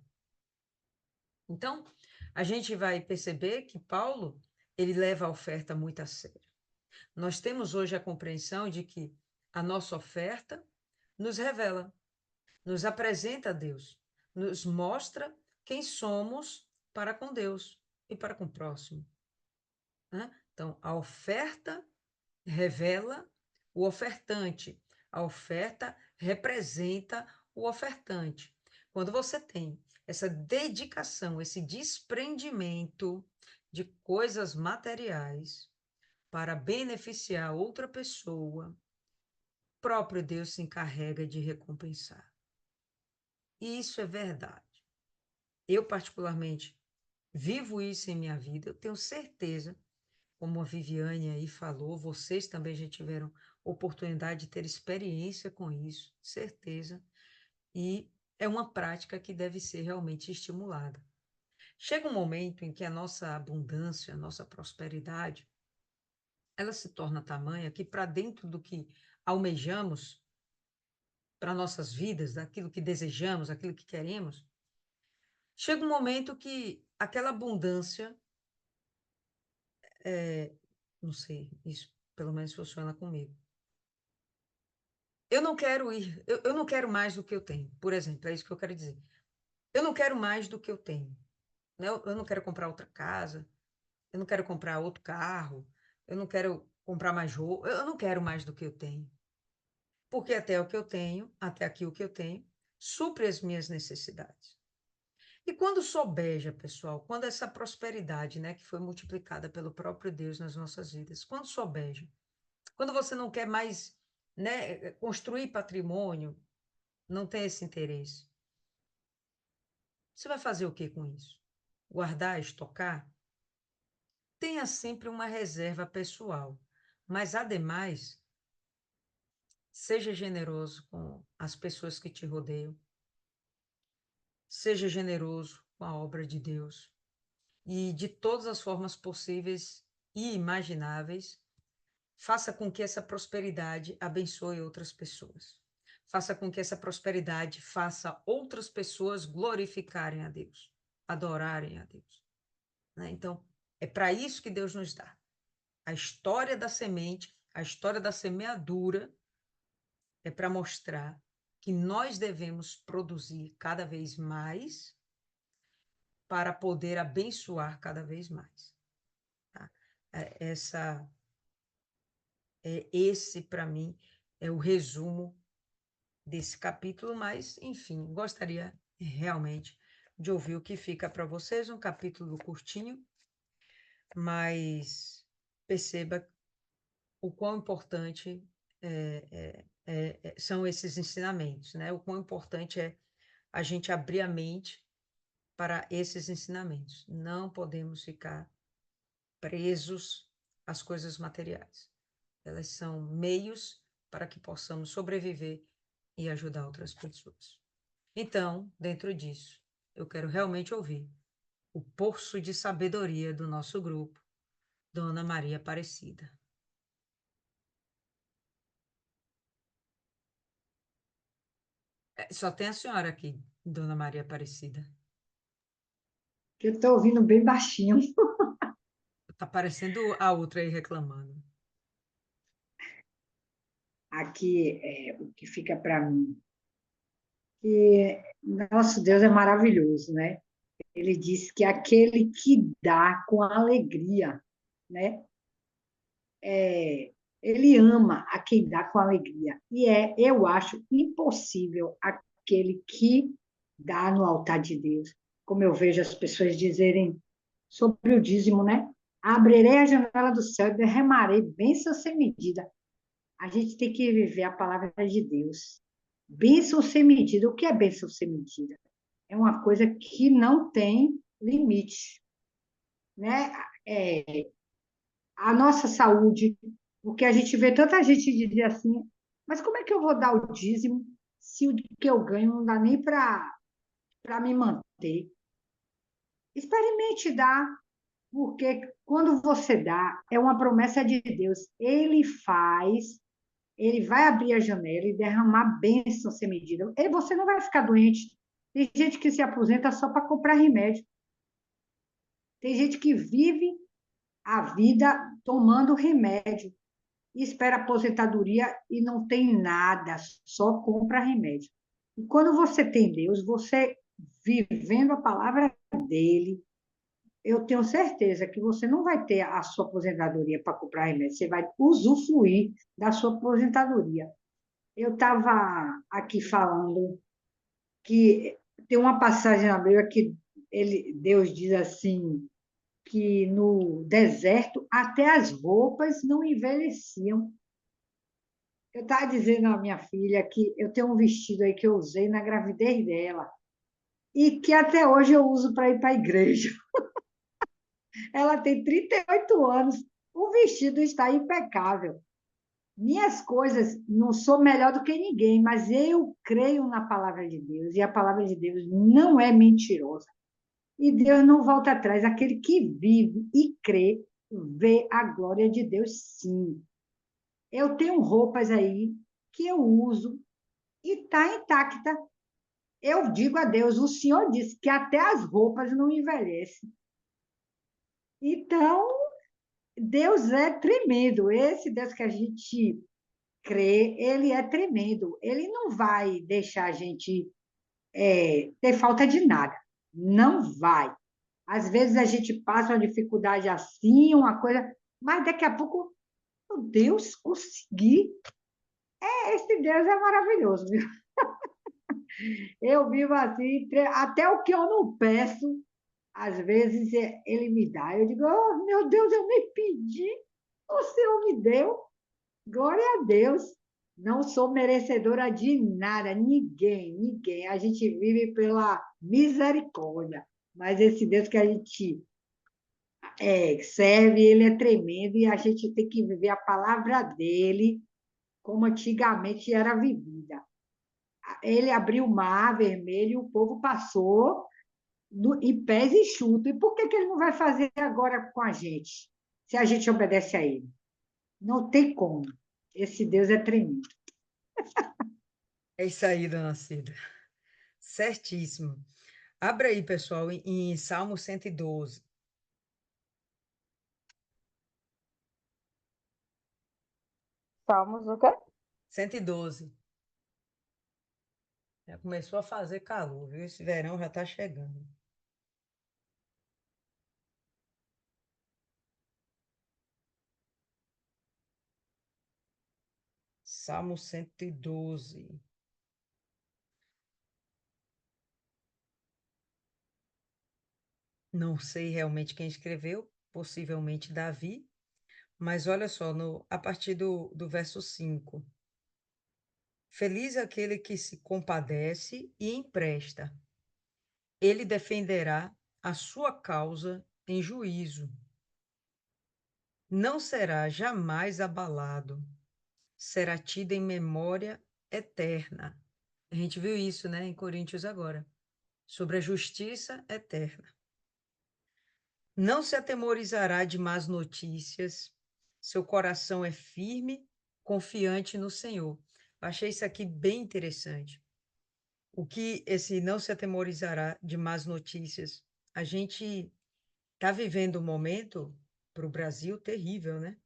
Então, a gente vai perceber que Paulo, ele leva a oferta muito a sério. Nós temos hoje a compreensão de que a nossa oferta nos revela, nos apresenta a Deus, nos mostra quem somos para com Deus e para com o próximo, né? Então, a oferta revela o ofertante, a oferta representa o ofertante. Quando você tem essa dedicação, esse desprendimento de coisas materiais para beneficiar outra pessoa, o próprio Deus se encarrega de recompensar. E isso é verdade. Eu, particularmente, vivo isso em minha vida. Eu tenho certeza, como a Viviane aí falou, vocês também já tiveram oportunidade de ter experiência com isso, certeza. E é uma prática que deve ser realmente estimulada. Chega um momento em que a nossa abundância, a nossa prosperidade, ela se torna tamanha que para dentro do que almejamos para nossas vidas, daquilo que desejamos, aquilo que queremos, chega um momento que aquela abundância, não sei, isso pelo menos funciona comigo. Eu não quero ir, eu não quero mais do que eu tenho, por exemplo, é isso que eu quero dizer. Eu não quero mais do que eu tenho, né? Eu não quero comprar outra casa, eu não quero comprar outro carro, eu não quero comprar mais roupa, eu não quero mais do que eu tenho. Porque até o que eu tenho, até aqui o que eu tenho, supre as minhas necessidades. E quando sobeja, pessoal, quando essa prosperidade, né, que foi multiplicada pelo próprio Deus nas nossas vidas, quando sobeja, quando você não quer mais, né, construir patrimônio, não tem esse interesse, você vai fazer o que com isso? Guardar, estocar? Tenha sempre uma reserva pessoal, mas, ademais, seja generoso com as pessoas que te rodeiam, seja generoso com a obra de Deus e, de todas as formas possíveis e imagináveis, faça com que essa prosperidade abençoe outras pessoas. Faça com que essa prosperidade faça outras pessoas glorificarem a Deus, adorarem a Deus, né? Então, é para isso que Deus nos dá. A história da semente, a história da semeadura é para mostrar que nós devemos produzir cada vez mais para poder abençoar cada vez mais. Tá? Esse, para mim, é o resumo desse capítulo, mas, enfim, gostaria realmente de ouvir o que fica para vocês, um capítulo curtinho, mas perceba o quão importante são esses ensinamentos, né? O quão importante é a gente abrir a mente para esses ensinamentos. Não podemos ficar presos às coisas materiais. Elas são meios para que possamos sobreviver e ajudar outras pessoas. Então, dentro disso, eu quero realmente ouvir o poço de sabedoria do nosso grupo, Dona Maria Aparecida. Só tem a senhora aqui, Dona Maria Aparecida. Que eu estou ouvindo bem baixinho. Tá parecendo a outra aí reclamando. Aqui é o que fica para mim. Que nosso Deus é maravilhoso, né? Ele diz que aquele que dá com alegria, né? Ele ama a quem dá com alegria. Eu acho impossível aquele que dá no altar de Deus. Como eu vejo as pessoas dizerem sobre o dízimo, né? Abrirei a janela do céu e derramarei bênção sem medida. A gente tem que viver a palavra de Deus. Bênção sem medida. O que é bênção sem medida? É uma coisa que não tem limite, né? É, a nossa saúde, porque a gente vê tanta gente dizer assim, mas como é que eu vou dar o dízimo se o que eu ganho não dá nem para me manter? Experimente dar, porque quando você dá, é uma promessa de Deus. Ele vai abrir a janela e derramar bênção sem medida. E você não vai ficar doente. Tem gente que se aposenta só para comprar remédio. Tem gente que vive a vida tomando remédio e espera aposentadoria e não tem nada, só compra remédio. E quando você tem Deus, você vivendo a palavra dele, eu tenho certeza que você não vai ter a sua aposentadoria para comprar remédio, você vai usufruir da sua aposentadoria. Eu estava aqui falando que tem uma passagem na Bíblia que Deus diz assim, que no deserto até as roupas não envelheciam. Eu estava dizendo à minha filha que eu tenho um vestido aí que eu usei na gravidez dela e que até hoje eu uso para ir para a igreja. Ela tem 38 anos, o vestido está impecável. Minhas coisas não sou melhor do que ninguém, mas eu creio na palavra de Deus e a palavra de Deus não é mentirosa. E Deus não volta atrás. Aquele que vive e crê vê a glória de Deus, sim. Eu tenho roupas aí que eu uso e está intacta. Eu digo a Deus, o Senhor disse que até as roupas não envelhecem. Então, Deus é tremendo. Esse Deus que a gente crê, ele é tremendo. Ele não vai deixar a gente ter falta de nada. Não vai. Às vezes a gente passa uma dificuldade assim, uma coisa, mas daqui a pouco, meu Deus, consegui. Esse Deus é maravilhoso, viu? Eu vivo assim, até o que eu não peço, às vezes ele me dá. Eu digo, oh, meu Deus, eu nem pedi, o Senhor me deu. Glória a Deus. Não sou merecedora de nada, ninguém. A gente vive pela misericórdia. Mas esse Deus que a gente serve, ele é tremendo e a gente tem que viver a palavra dele como antigamente era vivida. Ele abriu o mar vermelho e o povo passou em pés enxutos. E por que ele não vai fazer agora com a gente, se a gente obedece a ele? Não tem como. Esse Deus é tremendo. É isso aí, Dona Cida. Certíssimo. Abra aí, pessoal, em Salmo 112. Salmos o quê? 112. Já começou a fazer calor, viu? Esse verão já está chegando. Salmo 112. Não sei realmente quem escreveu, possivelmente Davi, mas olha só, a partir do verso 5. Feliz aquele que se compadece e empresta. Ele defenderá a sua causa em juízo. Não será jamais abalado. Será tido em memória eterna. A gente viu isso, né, em Coríntios agora, sobre a justiça eterna. Não se atemorizará de más notícias. Seu coração é firme, confiante no Senhor. Eu achei isso aqui bem interessante. O que esse não se atemorizará de más notícias? A gente está vivendo um momento para o Brasil terrível, né?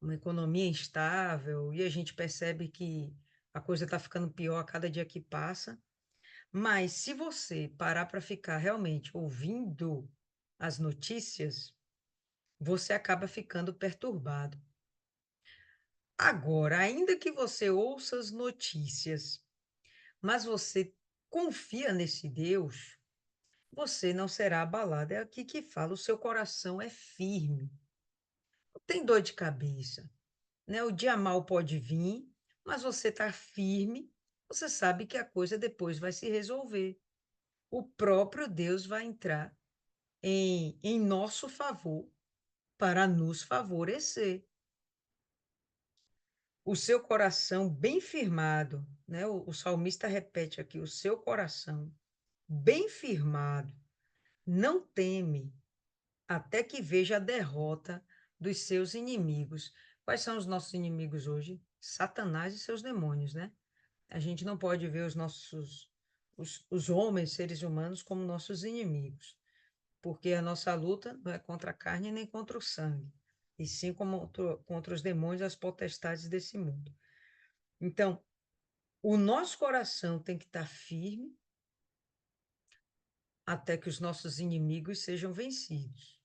Uma economia instável, e a gente percebe que a coisa está ficando pior a cada dia que passa. Mas se você parar para ficar realmente ouvindo as notícias, você acaba ficando perturbado. Agora, ainda que você ouça as notícias, mas você confia nesse Deus, você não será abalado. É aqui que fala, o seu coração é firme. Não tem dor de cabeça, né? O dia mal pode vir, mas você está firme, você sabe que a coisa depois vai se resolver. O próprio Deus vai entrar em nosso favor para nos favorecer. O seu coração bem firmado, né? O salmista repete aqui, o seu coração bem firmado, não teme até que veja a derrota dos seus inimigos. Quais são os nossos inimigos hoje? Satanás e seus demônios, né? A gente não pode ver os homens, seres humanos, como nossos inimigos, porque a nossa luta não é contra a carne nem contra o sangue, e sim contra os demônios e as potestades desse mundo. Então, o nosso coração tem que estar firme até que os nossos inimigos sejam vencidos.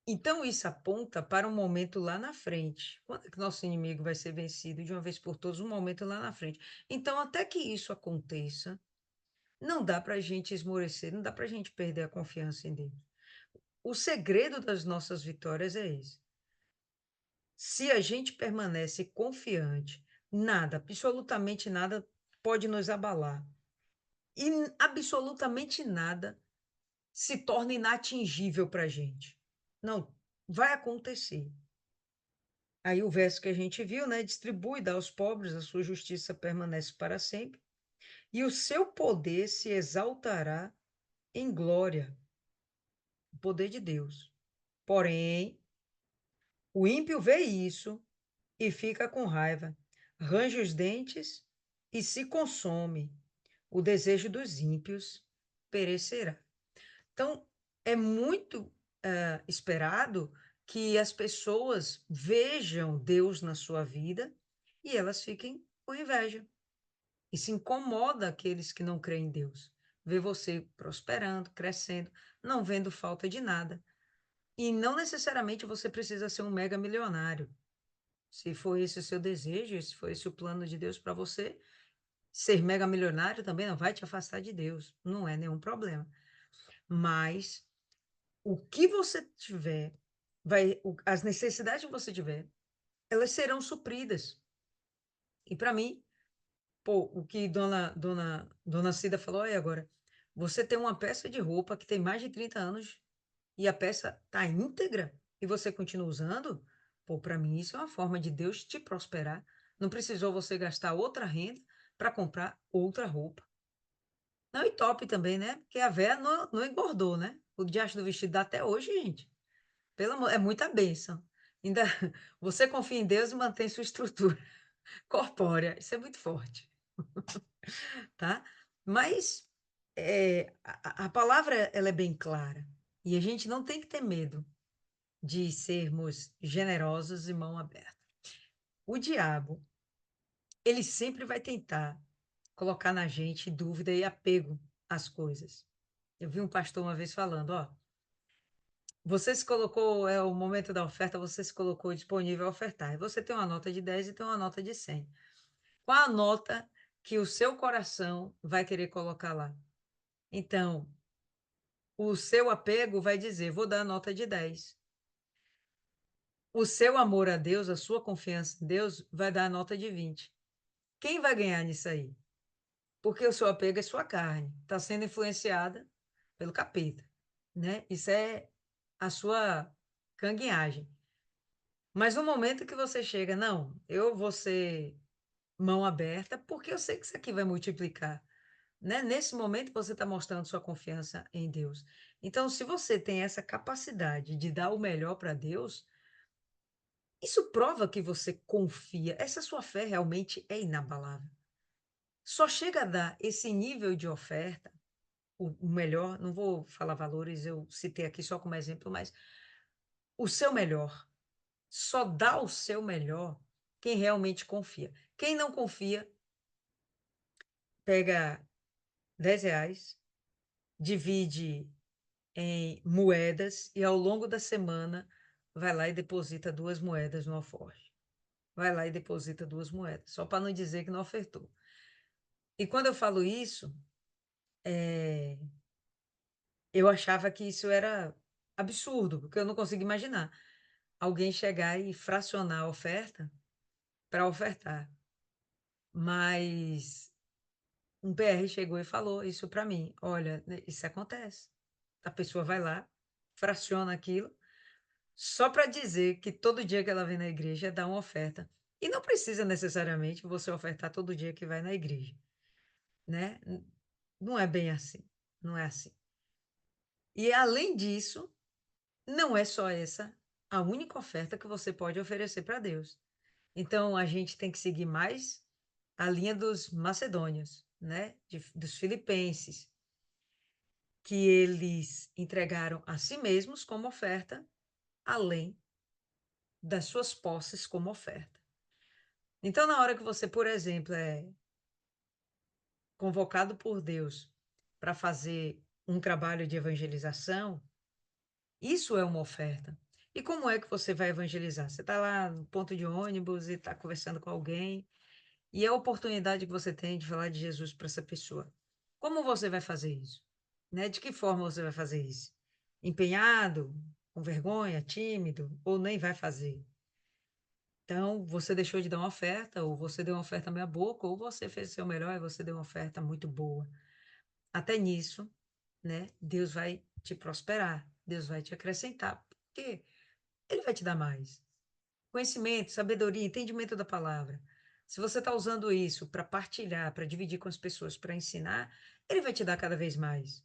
Então, isso aponta para um momento lá na frente. Quando é que nosso inimigo vai ser vencido de uma vez por todas? Um momento lá na frente. Então, até que isso aconteça, não dá para a gente esmorecer, não dá para a gente perder a confiança em Deus. O segredo das nossas vitórias é esse. Se a gente permanece confiante, nada, absolutamente nada pode nos abalar. E absolutamente nada se torna inatingível para a gente. Não, vai acontecer. Aí o verso que a gente viu, né? Distribui, dá aos pobres, a sua justiça permanece para sempre, e o seu poder se exaltará em glória, o poder de Deus. Porém, o ímpio vê isso e fica com raiva, range os dentes e se consome. O desejo dos ímpios perecerá. Então, é muito esperado que as pessoas vejam Deus na sua vida e elas fiquem com inveja. E se incomoda aqueles que não creem em Deus. Ver você prosperando, crescendo, não vendo falta de nada. E não necessariamente você precisa ser um mega milionário. Se for esse o seu desejo, se for esse o plano de Deus para você, ser mega milionário também não vai te afastar de Deus. Não é nenhum problema. Mas o que você tiver, as necessidades que você tiver, elas serão supridas. E para mim, pô, o que dona Cida falou aí agora, você tem uma peça de roupa que tem mais de 30 anos e a peça tá íntegra e você continua usando, pô, para mim isso é uma forma de Deus te prosperar. Não precisou você gastar outra renda para comprar outra roupa. Não, e top também, né? Porque a véia não engordou, né? O diacho do vestido dá até hoje, gente. Pelo amor, é muita bênção. Ainda você confia em Deus e mantém sua estrutura corpórea. Isso é muito forte, tá? Mas a palavra ela é bem clara e a gente não tem que ter medo de sermos generosos e mão aberta. O diabo, ele sempre vai tentar colocar na gente dúvida e apego às coisas. Eu vi um pastor uma vez falando, ó, você se colocou, é o momento da oferta, você se colocou disponível a ofertar. E você tem uma nota de 10 e tem uma nota de 100. Qual a nota que o seu coração vai querer colocar lá? Então, o seu apego vai dizer, vou dar a nota de 10. O seu amor a Deus, a sua confiança em Deus, vai dar a nota de 20. Quem vai ganhar nisso aí? Porque o seu apego é sua carne, está sendo influenciada pelo capeta, né? Isso é a sua canguinhagem. Mas no momento que você chega, não, eu vou ser mão aberta, porque eu sei que isso aqui vai multiplicar, né? Nesse momento você está mostrando sua confiança em Deus. Então, se você tem essa capacidade de dar o melhor para Deus, isso prova que você confia. Essa sua fé realmente é inabalável. Só chega a dar esse nível de oferta, o melhor, não vou falar valores, eu citei aqui só como exemplo, mas o seu melhor. Só dá o seu melhor quem realmente confia. Quem não confia, pega R$ 10, divide em moedas e ao longo da semana vai lá e deposita 2 moedas no alforje. Vai lá e deposita 2 moedas, só para não dizer que não ofertou. E quando eu falo isso, eu achava que isso era absurdo, porque eu não consigo imaginar alguém chegar e fracionar a oferta para ofertar. Mas um PR chegou e falou isso para mim. Olha, né, isso acontece. A pessoa vai lá, fraciona aquilo, só para dizer que todo dia que ela vem na igreja dá uma oferta. E não precisa necessariamente você ofertar todo dia que vai na igreja, né? Não é bem assim. Não é assim. E além disso, não é só essa a única oferta que você pode oferecer para Deus. Então, a gente tem que seguir mais a linha dos macedônios, né? Dos filipenses, que eles entregaram a si mesmos como oferta, além das suas posses como oferta. Então, na hora que você, por exemplo, é convocado por Deus para fazer um trabalho de evangelização, isso é uma oferta. E como é que você vai evangelizar? Você está lá no ponto de ônibus e está conversando com alguém, e é a oportunidade que você tem de falar de Jesus para essa pessoa. Como você vai fazer isso? Né? De que forma você vai fazer isso? Empenhado, com vergonha, tímido, ou nem vai fazer? Então, você deixou de dar uma oferta, ou você deu uma oferta meia boca, ou você fez o seu melhor e você deu uma oferta muito boa. Até nisso, né? Deus vai te prosperar, Deus vai te acrescentar, porque Ele vai te dar mais. Conhecimento, sabedoria, entendimento da palavra. Se você está usando isso para partilhar, para dividir com as pessoas, para ensinar, Ele vai te dar cada vez mais.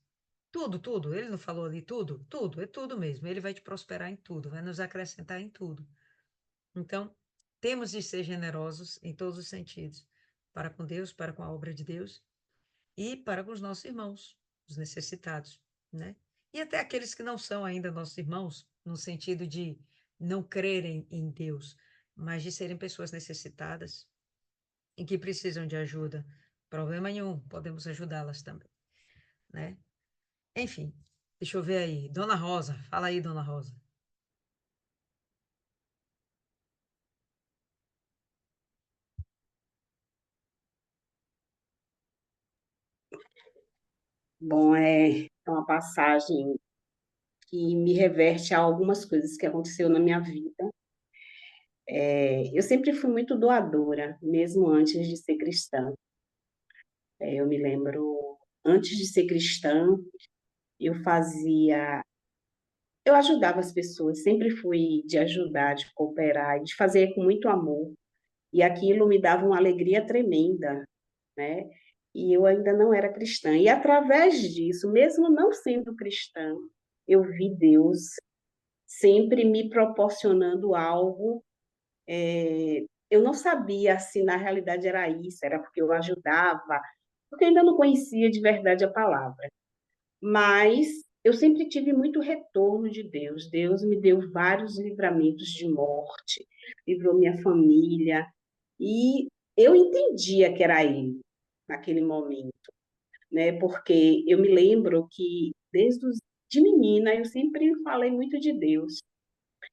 Tudo, tudo. Ele não falou ali tudo? Tudo, é tudo mesmo. Ele vai te prosperar em tudo, vai nos acrescentar em tudo. Então, temos de ser generosos em todos os sentidos, para com Deus, para com a obra de Deus e para com os nossos irmãos, os necessitados, né? E até aqueles que não são ainda nossos irmãos, no sentido de não crerem em Deus, mas de serem pessoas necessitadas e que precisam de ajuda. Problema nenhum, podemos ajudá-las também, né? Enfim, deixa eu ver aí. Dona Rosa, fala aí, Dona Rosa. Bom, é uma passagem que me reverte a algumas coisas que aconteceu na minha vida. Eu sempre fui muito doadora, mesmo antes de ser cristã. Eu me lembro, antes de ser cristã, eu fazia, eu ajudava as pessoas, sempre fui de ajudar, de cooperar, de fazer com muito amor. E aquilo me dava uma alegria tremenda, né? E eu ainda não era cristã. E através disso, mesmo não sendo cristã, eu vi Deus sempre me proporcionando algo. Eu não sabia se na realidade era isso, era porque eu ajudava, porque eu ainda não conhecia de verdade a palavra. Mas eu sempre tive muito retorno de Deus. Deus me deu vários livramentos de morte, livrou minha família, e eu entendia que era Ele naquele momento, né? Porque eu me lembro que desde os de menina, eu sempre falei muito de Deus,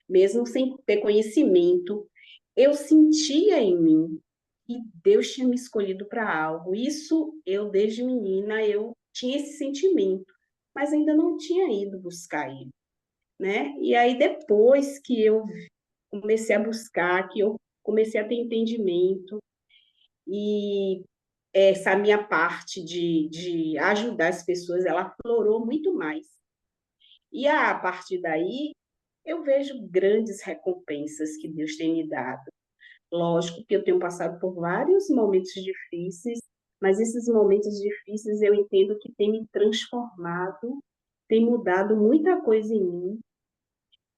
mesmo sem ter conhecimento, eu sentia em mim que Deus tinha me escolhido para algo. Isso eu, desde menina, eu tinha esse sentimento, mas ainda não tinha ido buscar ele, né? E aí, depois que eu comecei a buscar, que eu comecei a ter entendimento, e essa minha parte de ajudar as pessoas, ela florou muito mais. E a partir daí, eu vejo grandes recompensas que Deus tem me dado. Lógico que eu tenho passado por vários momentos difíceis, mas esses momentos difíceis eu entendo que tem me transformado, tem mudado muita coisa em mim,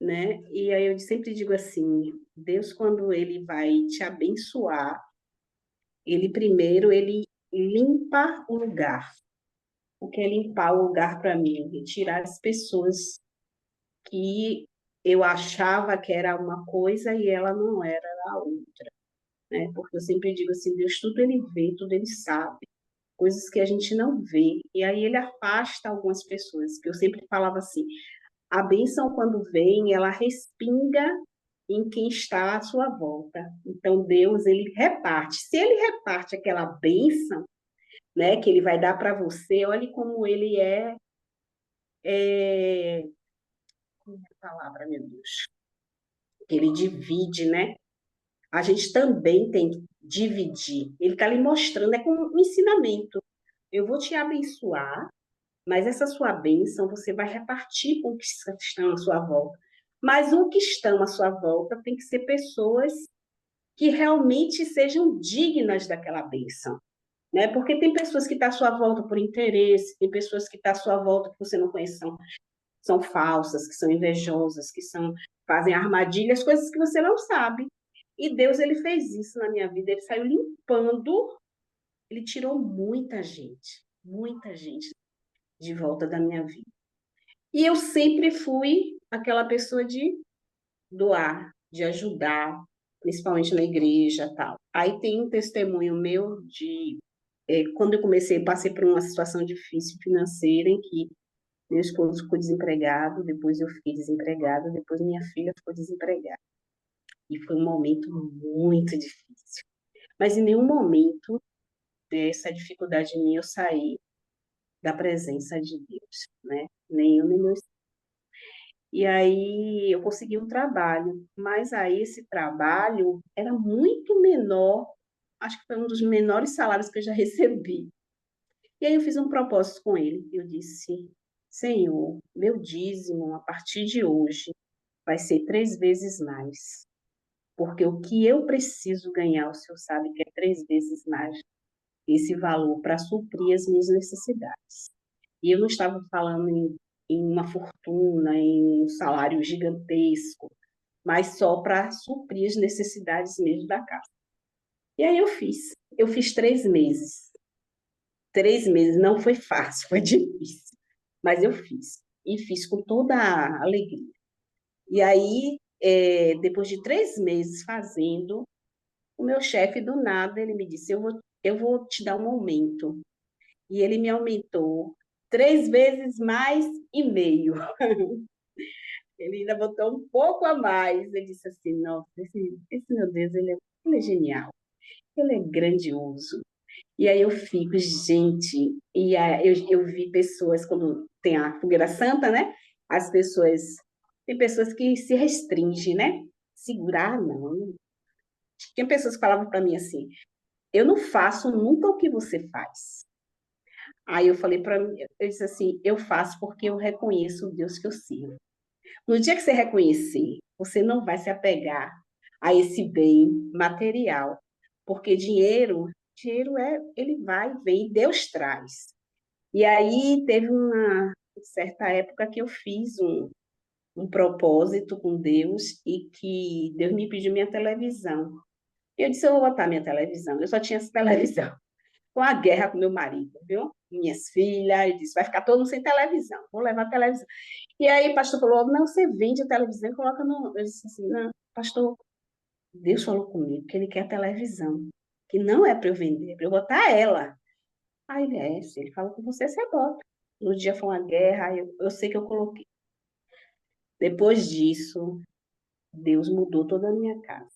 né? E aí eu sempre digo assim, Deus, quando ele vai te abençoar, ele primeiro, ele limpa o lugar. O que é limpar o lugar para mim? Retirar as pessoas que eu achava que era uma coisa e ela não era a outra, né? Porque eu sempre digo assim, Deus tudo ele vê, tudo ele sabe, coisas que a gente não vê. E aí ele afasta algumas pessoas, que eu sempre falava assim, a bênção quando vem, ela respinga em quem está à sua volta. Então Deus, ele reparte. Se ele reparte aquela bênção, né, que ele vai dar para você, olhe como ele é, como é a palavra, meu Deus? Ele divide, né? A gente também tem que dividir. Ele está lhe mostrando, é como um ensinamento. Eu vou te abençoar, mas essa sua bênção você vai repartir com os que estão à sua volta. Mas o que estão à sua volta tem que ser pessoas que realmente sejam dignas daquela bênção, né? Porque tem pessoas que estão à sua volta por interesse, tem pessoas que estão à sua volta que você não conhece, são falsas, que são invejosas, fazem armadilhas, coisas que você não sabe. E Deus, ele fez isso na minha vida, ele saiu limpando, ele tirou muita gente de volta da minha vida. E eu sempre fui aquela pessoa de doar, de ajudar, principalmente na igreja, tal. Aí tem um testemunho meu quando eu passei por uma situação difícil financeira, em que meu esposo ficou desempregado, depois eu fiquei desempregada, depois minha filha ficou desempregada. E foi um momento muito difícil. Mas em nenhum momento dessa dificuldade minha eu saí da presença de Deus, né? Nem eu, nem meu esposo. E aí eu consegui um trabalho, mas aí esse trabalho era muito menor, acho que foi um dos menores salários que eu já recebi. E aí eu fiz um propósito com ele. Eu disse, Senhor, meu dízimo a partir de hoje vai ser 3 vezes mais. Porque o que eu preciso ganhar, o Senhor sabe que é 3 vezes mais esse valor para suprir as minhas necessidades. E eu não estava falando em uma fortuna, em um salário gigantesco, mas só para suprir as necessidades mesmo da casa. E aí eu fiz. Eu fiz 3 meses. 3 meses não foi fácil, foi difícil, mas eu fiz. E fiz com toda a alegria. E aí, depois de 3 meses fazendo, o meu chefe, do nada, ele me disse, eu vou te dar um aumento. E ele me aumentou 3 vezes mais e meio. Ele ainda botou um pouco a mais. Ele disse assim, nossa, esse meu Deus, ele é genial, ele é grandioso. E aí eu fico, gente, eu vi pessoas, quando tem a fogueira santa, né? Tem pessoas que se restringem, né? Segurar, não. Tinha pessoas que falavam para mim assim, eu não faço nunca o que você faz. Aí eu falei para mim, eu disse assim, eu faço porque eu reconheço o Deus que eu sirvo. No dia que você reconhecer, você não vai se apegar a esse bem material, porque dinheiro ele vai, vem, Deus traz. E aí teve uma certa época que eu fiz um propósito com Deus e que Deus me pediu minha televisão. Eu disse, eu vou botar minha televisão. Eu só tinha essa televisão. Com a guerra com meu marido, viu? Minhas filhas, ele disse, vai ficar todo mundo sem televisão, vou levar a televisão. E aí o pastor falou, não, você vende a televisão e coloca no... Eu disse assim, não, pastor, Deus falou comigo que ele quer a televisão, que não é para eu vender, é para eu botar ela. Aí ele, se ele falou com você, você bota. No dia foi uma guerra, eu sei que eu coloquei. Depois disso, Deus mudou toda a minha casa.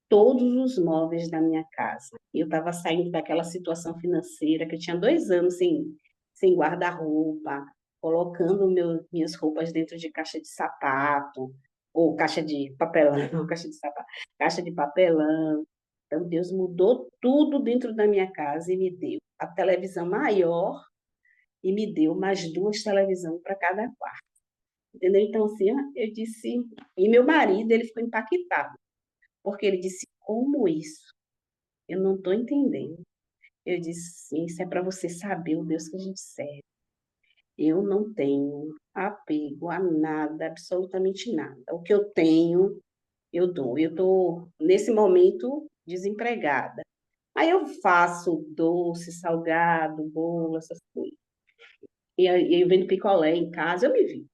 Todos os móveis da minha casa. Eu estava saindo daquela situação financeira que eu tinha 2 anos sem guarda-roupa, colocando minhas roupas dentro de caixa de sapato, ou caixa de papelão, caixa de sapato, caixa de papelão. Então, Deus mudou tudo dentro da minha casa e me deu a televisão maior e me deu mais 2 televisões para cada quarto. Entendeu? Então, assim, eu disse... E meu marido, ele ficou impactado, porque ele disse, como isso? Eu não estou entendendo. Eu disse, sim, isso é para você saber o Deus que a gente serve. Eu não tenho apego a nada, absolutamente nada. O que eu tenho, eu dou. Eu estou, nesse momento, desempregada. Aí eu faço doce, salgado, bolo, essas coisas. E aí eu vendo picolé em casa, eu me vi.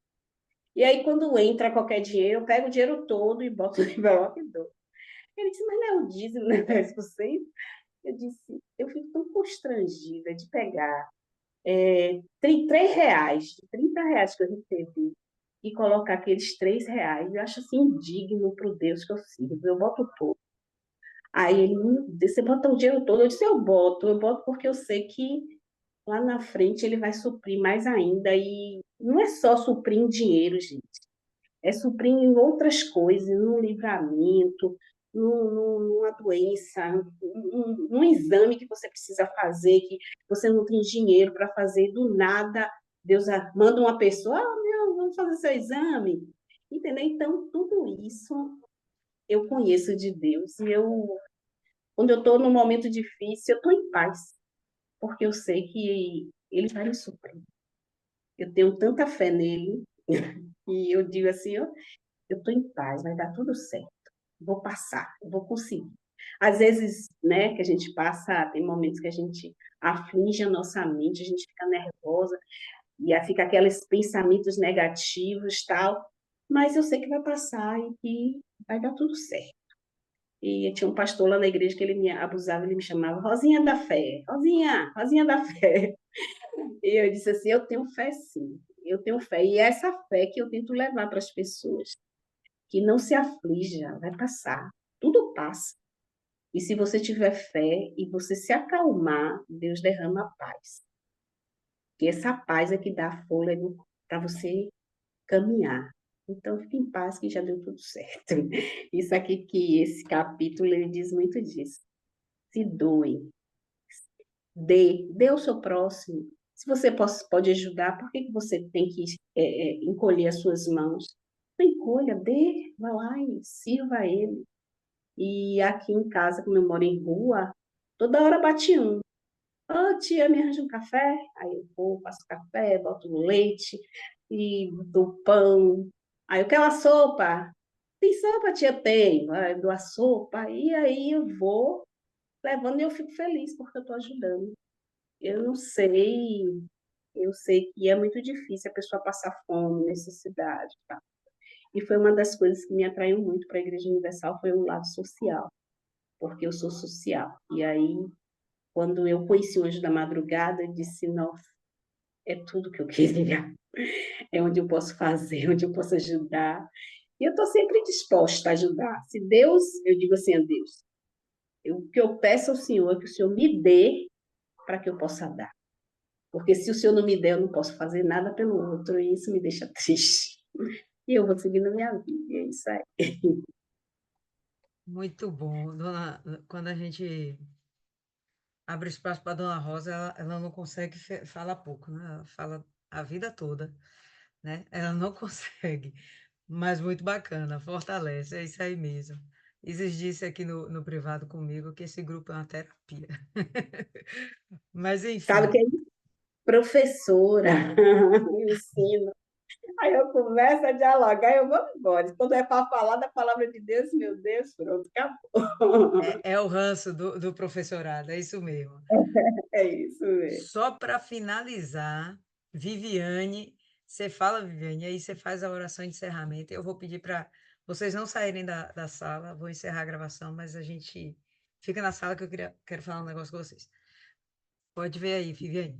E aí, quando entra qualquer dinheiro, eu pego o dinheiro todo e boto no envelope e dou. Ele disse, mas não é o dízimo, não é 10%? Eu disse, eu fico tão constrangida de pegar tem R$ 3, R$ 30 que eu recebi, e colocar aqueles R$ 3, eu acho assim indigno para o Deus que eu sirvo. Eu boto todo. Aí ele me disse, você bota o dinheiro todo? Eu disse, eu boto porque eu sei que lá na frente ele vai suprir mais ainda. E não é só suprir em dinheiro, gente. É suprir em outras coisas, num livramento, numa doença, num exame que você precisa fazer, que você não tem dinheiro para fazer, do nada, Deus manda uma pessoa, meu, vamos fazer seu exame. Entendeu? Então, tudo isso eu conheço de Deus. E quando eu estou num momento difícil, eu estou em paz, porque eu sei que Ele vai me suprir. Eu tenho tanta fé nele, e eu digo assim, eu estou em paz, vai dar tudo certo. Vou passar, vou conseguir. Às vezes, né, que a gente passa, tem momentos que a gente aflige a nossa mente, a gente fica nervosa, e aí fica aqueles pensamentos negativos, tal, mas eu sei que vai passar e que vai dar tudo certo. E tinha um pastor lá na igreja que ele me abusava, ele me chamava Rosinha da Fé, Rosinha, Rosinha da Fé. E eu disse assim, eu tenho fé sim, eu tenho fé. E é essa fé que eu tento levar para as pessoas, que não se aflija, vai passar, tudo passa. E se você tiver fé e você se acalmar, Deus derrama a paz. E essa paz é que dá fôlego para você caminhar. Então, fique em paz que já deu tudo certo. Isso aqui que esse capítulo ele diz muito disso. Se doe, dê ao seu próximo. Se você pode ajudar, por que você tem que encolher as suas mãos? Não encolha, dê, vá lá e sirva a ele. E aqui em casa, como eu moro em rua, toda hora bate um. Ô, tia, me arranja um café? Aí eu vou, faço café, boto leite e dou pão. Aí eu quero uma sopa. Tem sopa, tia? Tem. Aí eu dou a sopa. E aí eu vou levando e eu fico feliz porque eu estou ajudando. Eu não sei, eu sei que é muito difícil a pessoa passar fome, necessidade, tá? E foi uma das coisas que me atraiu muito para a Igreja Universal, foi o lado social, porque eu sou social. E aí, quando eu conheci o Anjo da Madrugada, eu disse, nossa, é tudo que eu queria. É onde eu posso fazer, onde eu posso ajudar. E eu estou sempre disposta a ajudar. Se Deus, eu digo assim a Deus, o que eu peço ao Senhor é que o Senhor me dê para que eu possa dar. Porque se o Senhor não me der, eu não posso fazer nada pelo outro, e isso me deixa triste. E eu vou seguindo a minha vida, e é isso aí. Muito bom. Quando a gente abre espaço para a Dona Rosa, ela não consegue falar pouco, né? Ela fala a vida toda, né? Ela não consegue, mas muito bacana, fortalece, é isso aí mesmo. Isis disse aqui no privado comigo que esse grupo é uma terapia. Mas, Sabe que enfim, é professora, eu ensino. Aí eu começo a dialogar e eu vou embora. Quando é para falar da palavra de Deus, meu Deus, pronto, acabou. é o ranço do professorado, é isso mesmo. É isso mesmo. Só para finalizar, Viviane, você fala, Viviane, aí você faz a oração de encerramento. Eu vou pedir para vocês não saírem da sala, vou encerrar a gravação, mas a gente fica na sala que eu quero falar um negócio com vocês. Pode ver aí, Viviane.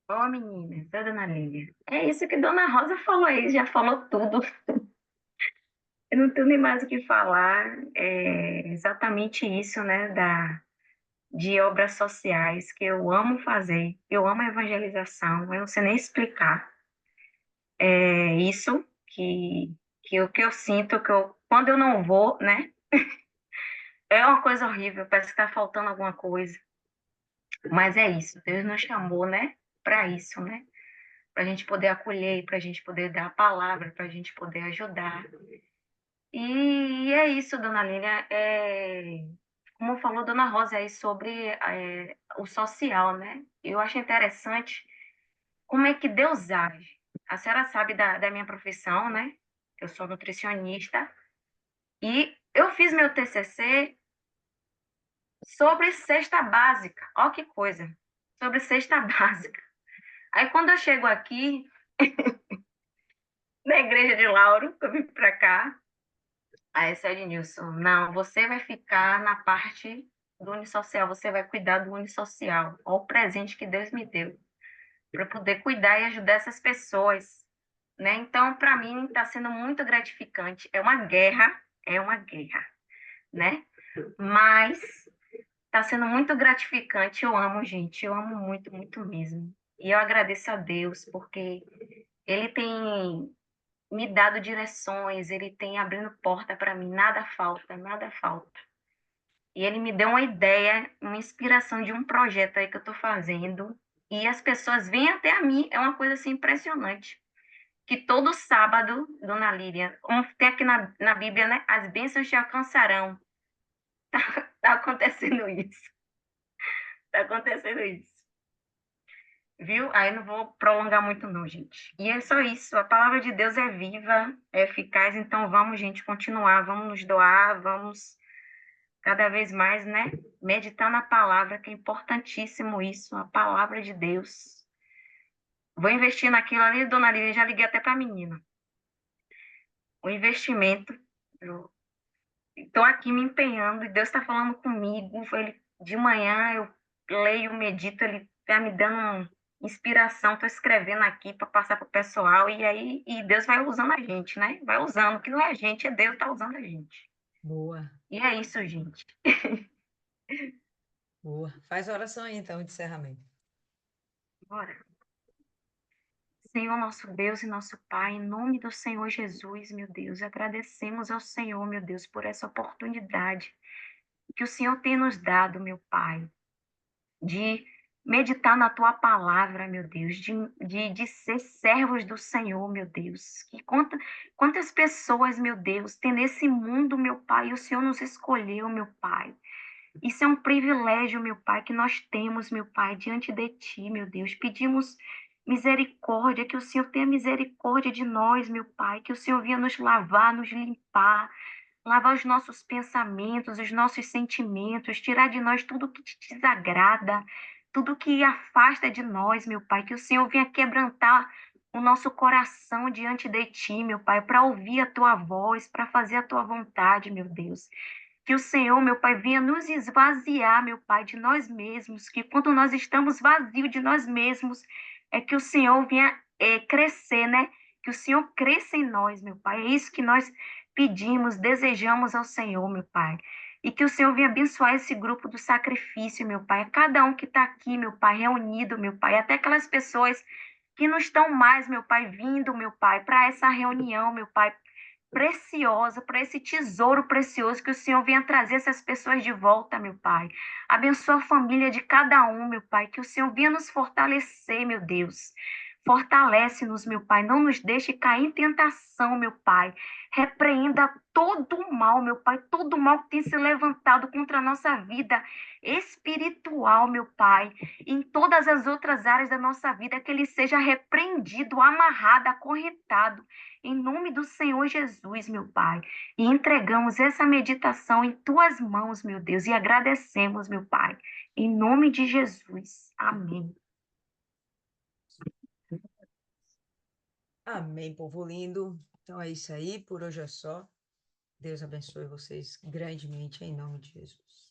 Ó, meninas, a dona Lília. É isso que Dona Rosa falou aí, já falou tudo. Eu não tenho nem mais o que falar. É exatamente isso, né, de obras sociais que eu amo fazer. Eu amo a evangelização, eu não sei nem explicar. É isso que eu sinto, quando eu não vou, né, é uma coisa horrível, parece que está faltando alguma coisa. Mas é isso, Deus nos chamou, né, para isso, né? Para a gente poder acolher, para a gente poder dar a palavra, para a gente poder ajudar. E é isso, dona Lília. Como falou Dona Rosa aí sobre o social, né? Eu acho interessante como é que Deus age. A senhora sabe da minha profissão, né? Eu sou nutricionista e eu fiz meu TCC sobre cesta básica. Ó que coisa! Sobre cesta básica. Aí quando eu chego aqui na igreja de Lauro, que eu vim para cá, aí esse Ednilson, não, você vai ficar na parte do Unisocial, você vai cuidar do Unisocial. Olha o presente que Deus me deu para poder cuidar e ajudar essas pessoas, né? Então, para mim, está sendo muito gratificante. É uma guerra, né? Mas está sendo muito gratificante. Eu amo, gente, eu amo muito, muito mesmo. E eu agradeço a Deus porque Ele tem me dado direções, Ele tem abrindo porta para mim. Nada falta, nada falta. E ele me deu uma ideia, uma inspiração de um projeto aí que eu estou fazendo. E as pessoas vêm até a mim, é uma coisa assim impressionante. Que todo sábado, dona Lília, como tem aqui na Bíblia, né? As bênçãos te alcançarão. Tá acontecendo isso. Tá acontecendo isso. Viu? Aí não vou prolongar muito, não, gente. E é só isso. A palavra de Deus é viva, é eficaz. Então vamos, gente, continuar. Vamos nos doar, vamos cada vez mais, né? Meditar na palavra, que é importantíssimo isso, a palavra de Deus. Vou investir naquilo ali, dona Lívia, já liguei até para a menina. O investimento, eu estou aqui me empenhando e Deus está falando comigo. Ele, de manhã eu leio, medito, ele está me dando inspiração, estou escrevendo aqui para passar para o pessoal e Deus vai usando a gente, né? Vai usando, que não é a gente, é Deus que está usando a gente. Boa, E é isso, gente. boa. Faz a oração aí, então, de encerramento. Bora. Senhor, nosso Deus e nosso Pai, em nome do Senhor Jesus, meu Deus, agradecemos ao Senhor, meu Deus, por essa oportunidade que o Senhor tem nos dado, meu Pai, de meditar na Tua palavra, meu Deus, de ser servos do Senhor, meu Deus. Quantas pessoas, meu Deus, tem nesse mundo, meu Pai, e o Senhor nos escolheu, meu Pai. Isso é um privilégio, meu Pai, que nós temos, meu Pai, diante de Ti, meu Deus. Pedimos misericórdia, que o Senhor tenha misericórdia de nós, meu Pai, que o Senhor venha nos lavar, nos limpar, lavar os nossos pensamentos, os nossos sentimentos, tirar de nós tudo que te desagrada, tudo que afasta de nós, meu Pai, que o Senhor venha quebrantar o nosso coração diante de Ti, meu Pai, para ouvir a Tua voz, para fazer a Tua vontade, meu Deus. Que o Senhor, meu Pai, venha nos esvaziar, meu Pai, de nós mesmos, que quando nós estamos vazios de nós mesmos, é que o Senhor venha crescer, né? Que o Senhor cresça em nós, meu Pai. É isso que nós pedimos, desejamos ao Senhor, meu Pai. E que o Senhor venha abençoar esse grupo do sacrifício, meu Pai. Cada um que está aqui, meu Pai, reunido, meu Pai. Até aquelas pessoas que não estão mais, meu Pai, vindo, meu Pai, para essa reunião, meu Pai, preciosa, para esse tesouro precioso, que o Senhor venha trazer essas pessoas de volta, meu Pai. Abençoa a família de cada um, meu Pai, que o Senhor venha nos fortalecer, meu Deus. Fortalece-nos, meu Pai, não nos deixe cair em tentação, meu Pai. Repreenda todo o mal, meu Pai, todo o mal que tem se levantado contra a nossa vida espiritual, meu Pai, e em todas as outras áreas da nossa vida, que ele seja repreendido, amarrado, acorrentado, em nome do Senhor Jesus, meu Pai. E entregamos essa meditação em tuas mãos, meu Deus, e agradecemos, meu Pai, em nome de Jesus. Amém. Amém, povo lindo. Então é isso aí, por hoje é só. Deus abençoe vocês grandemente, em nome de Jesus.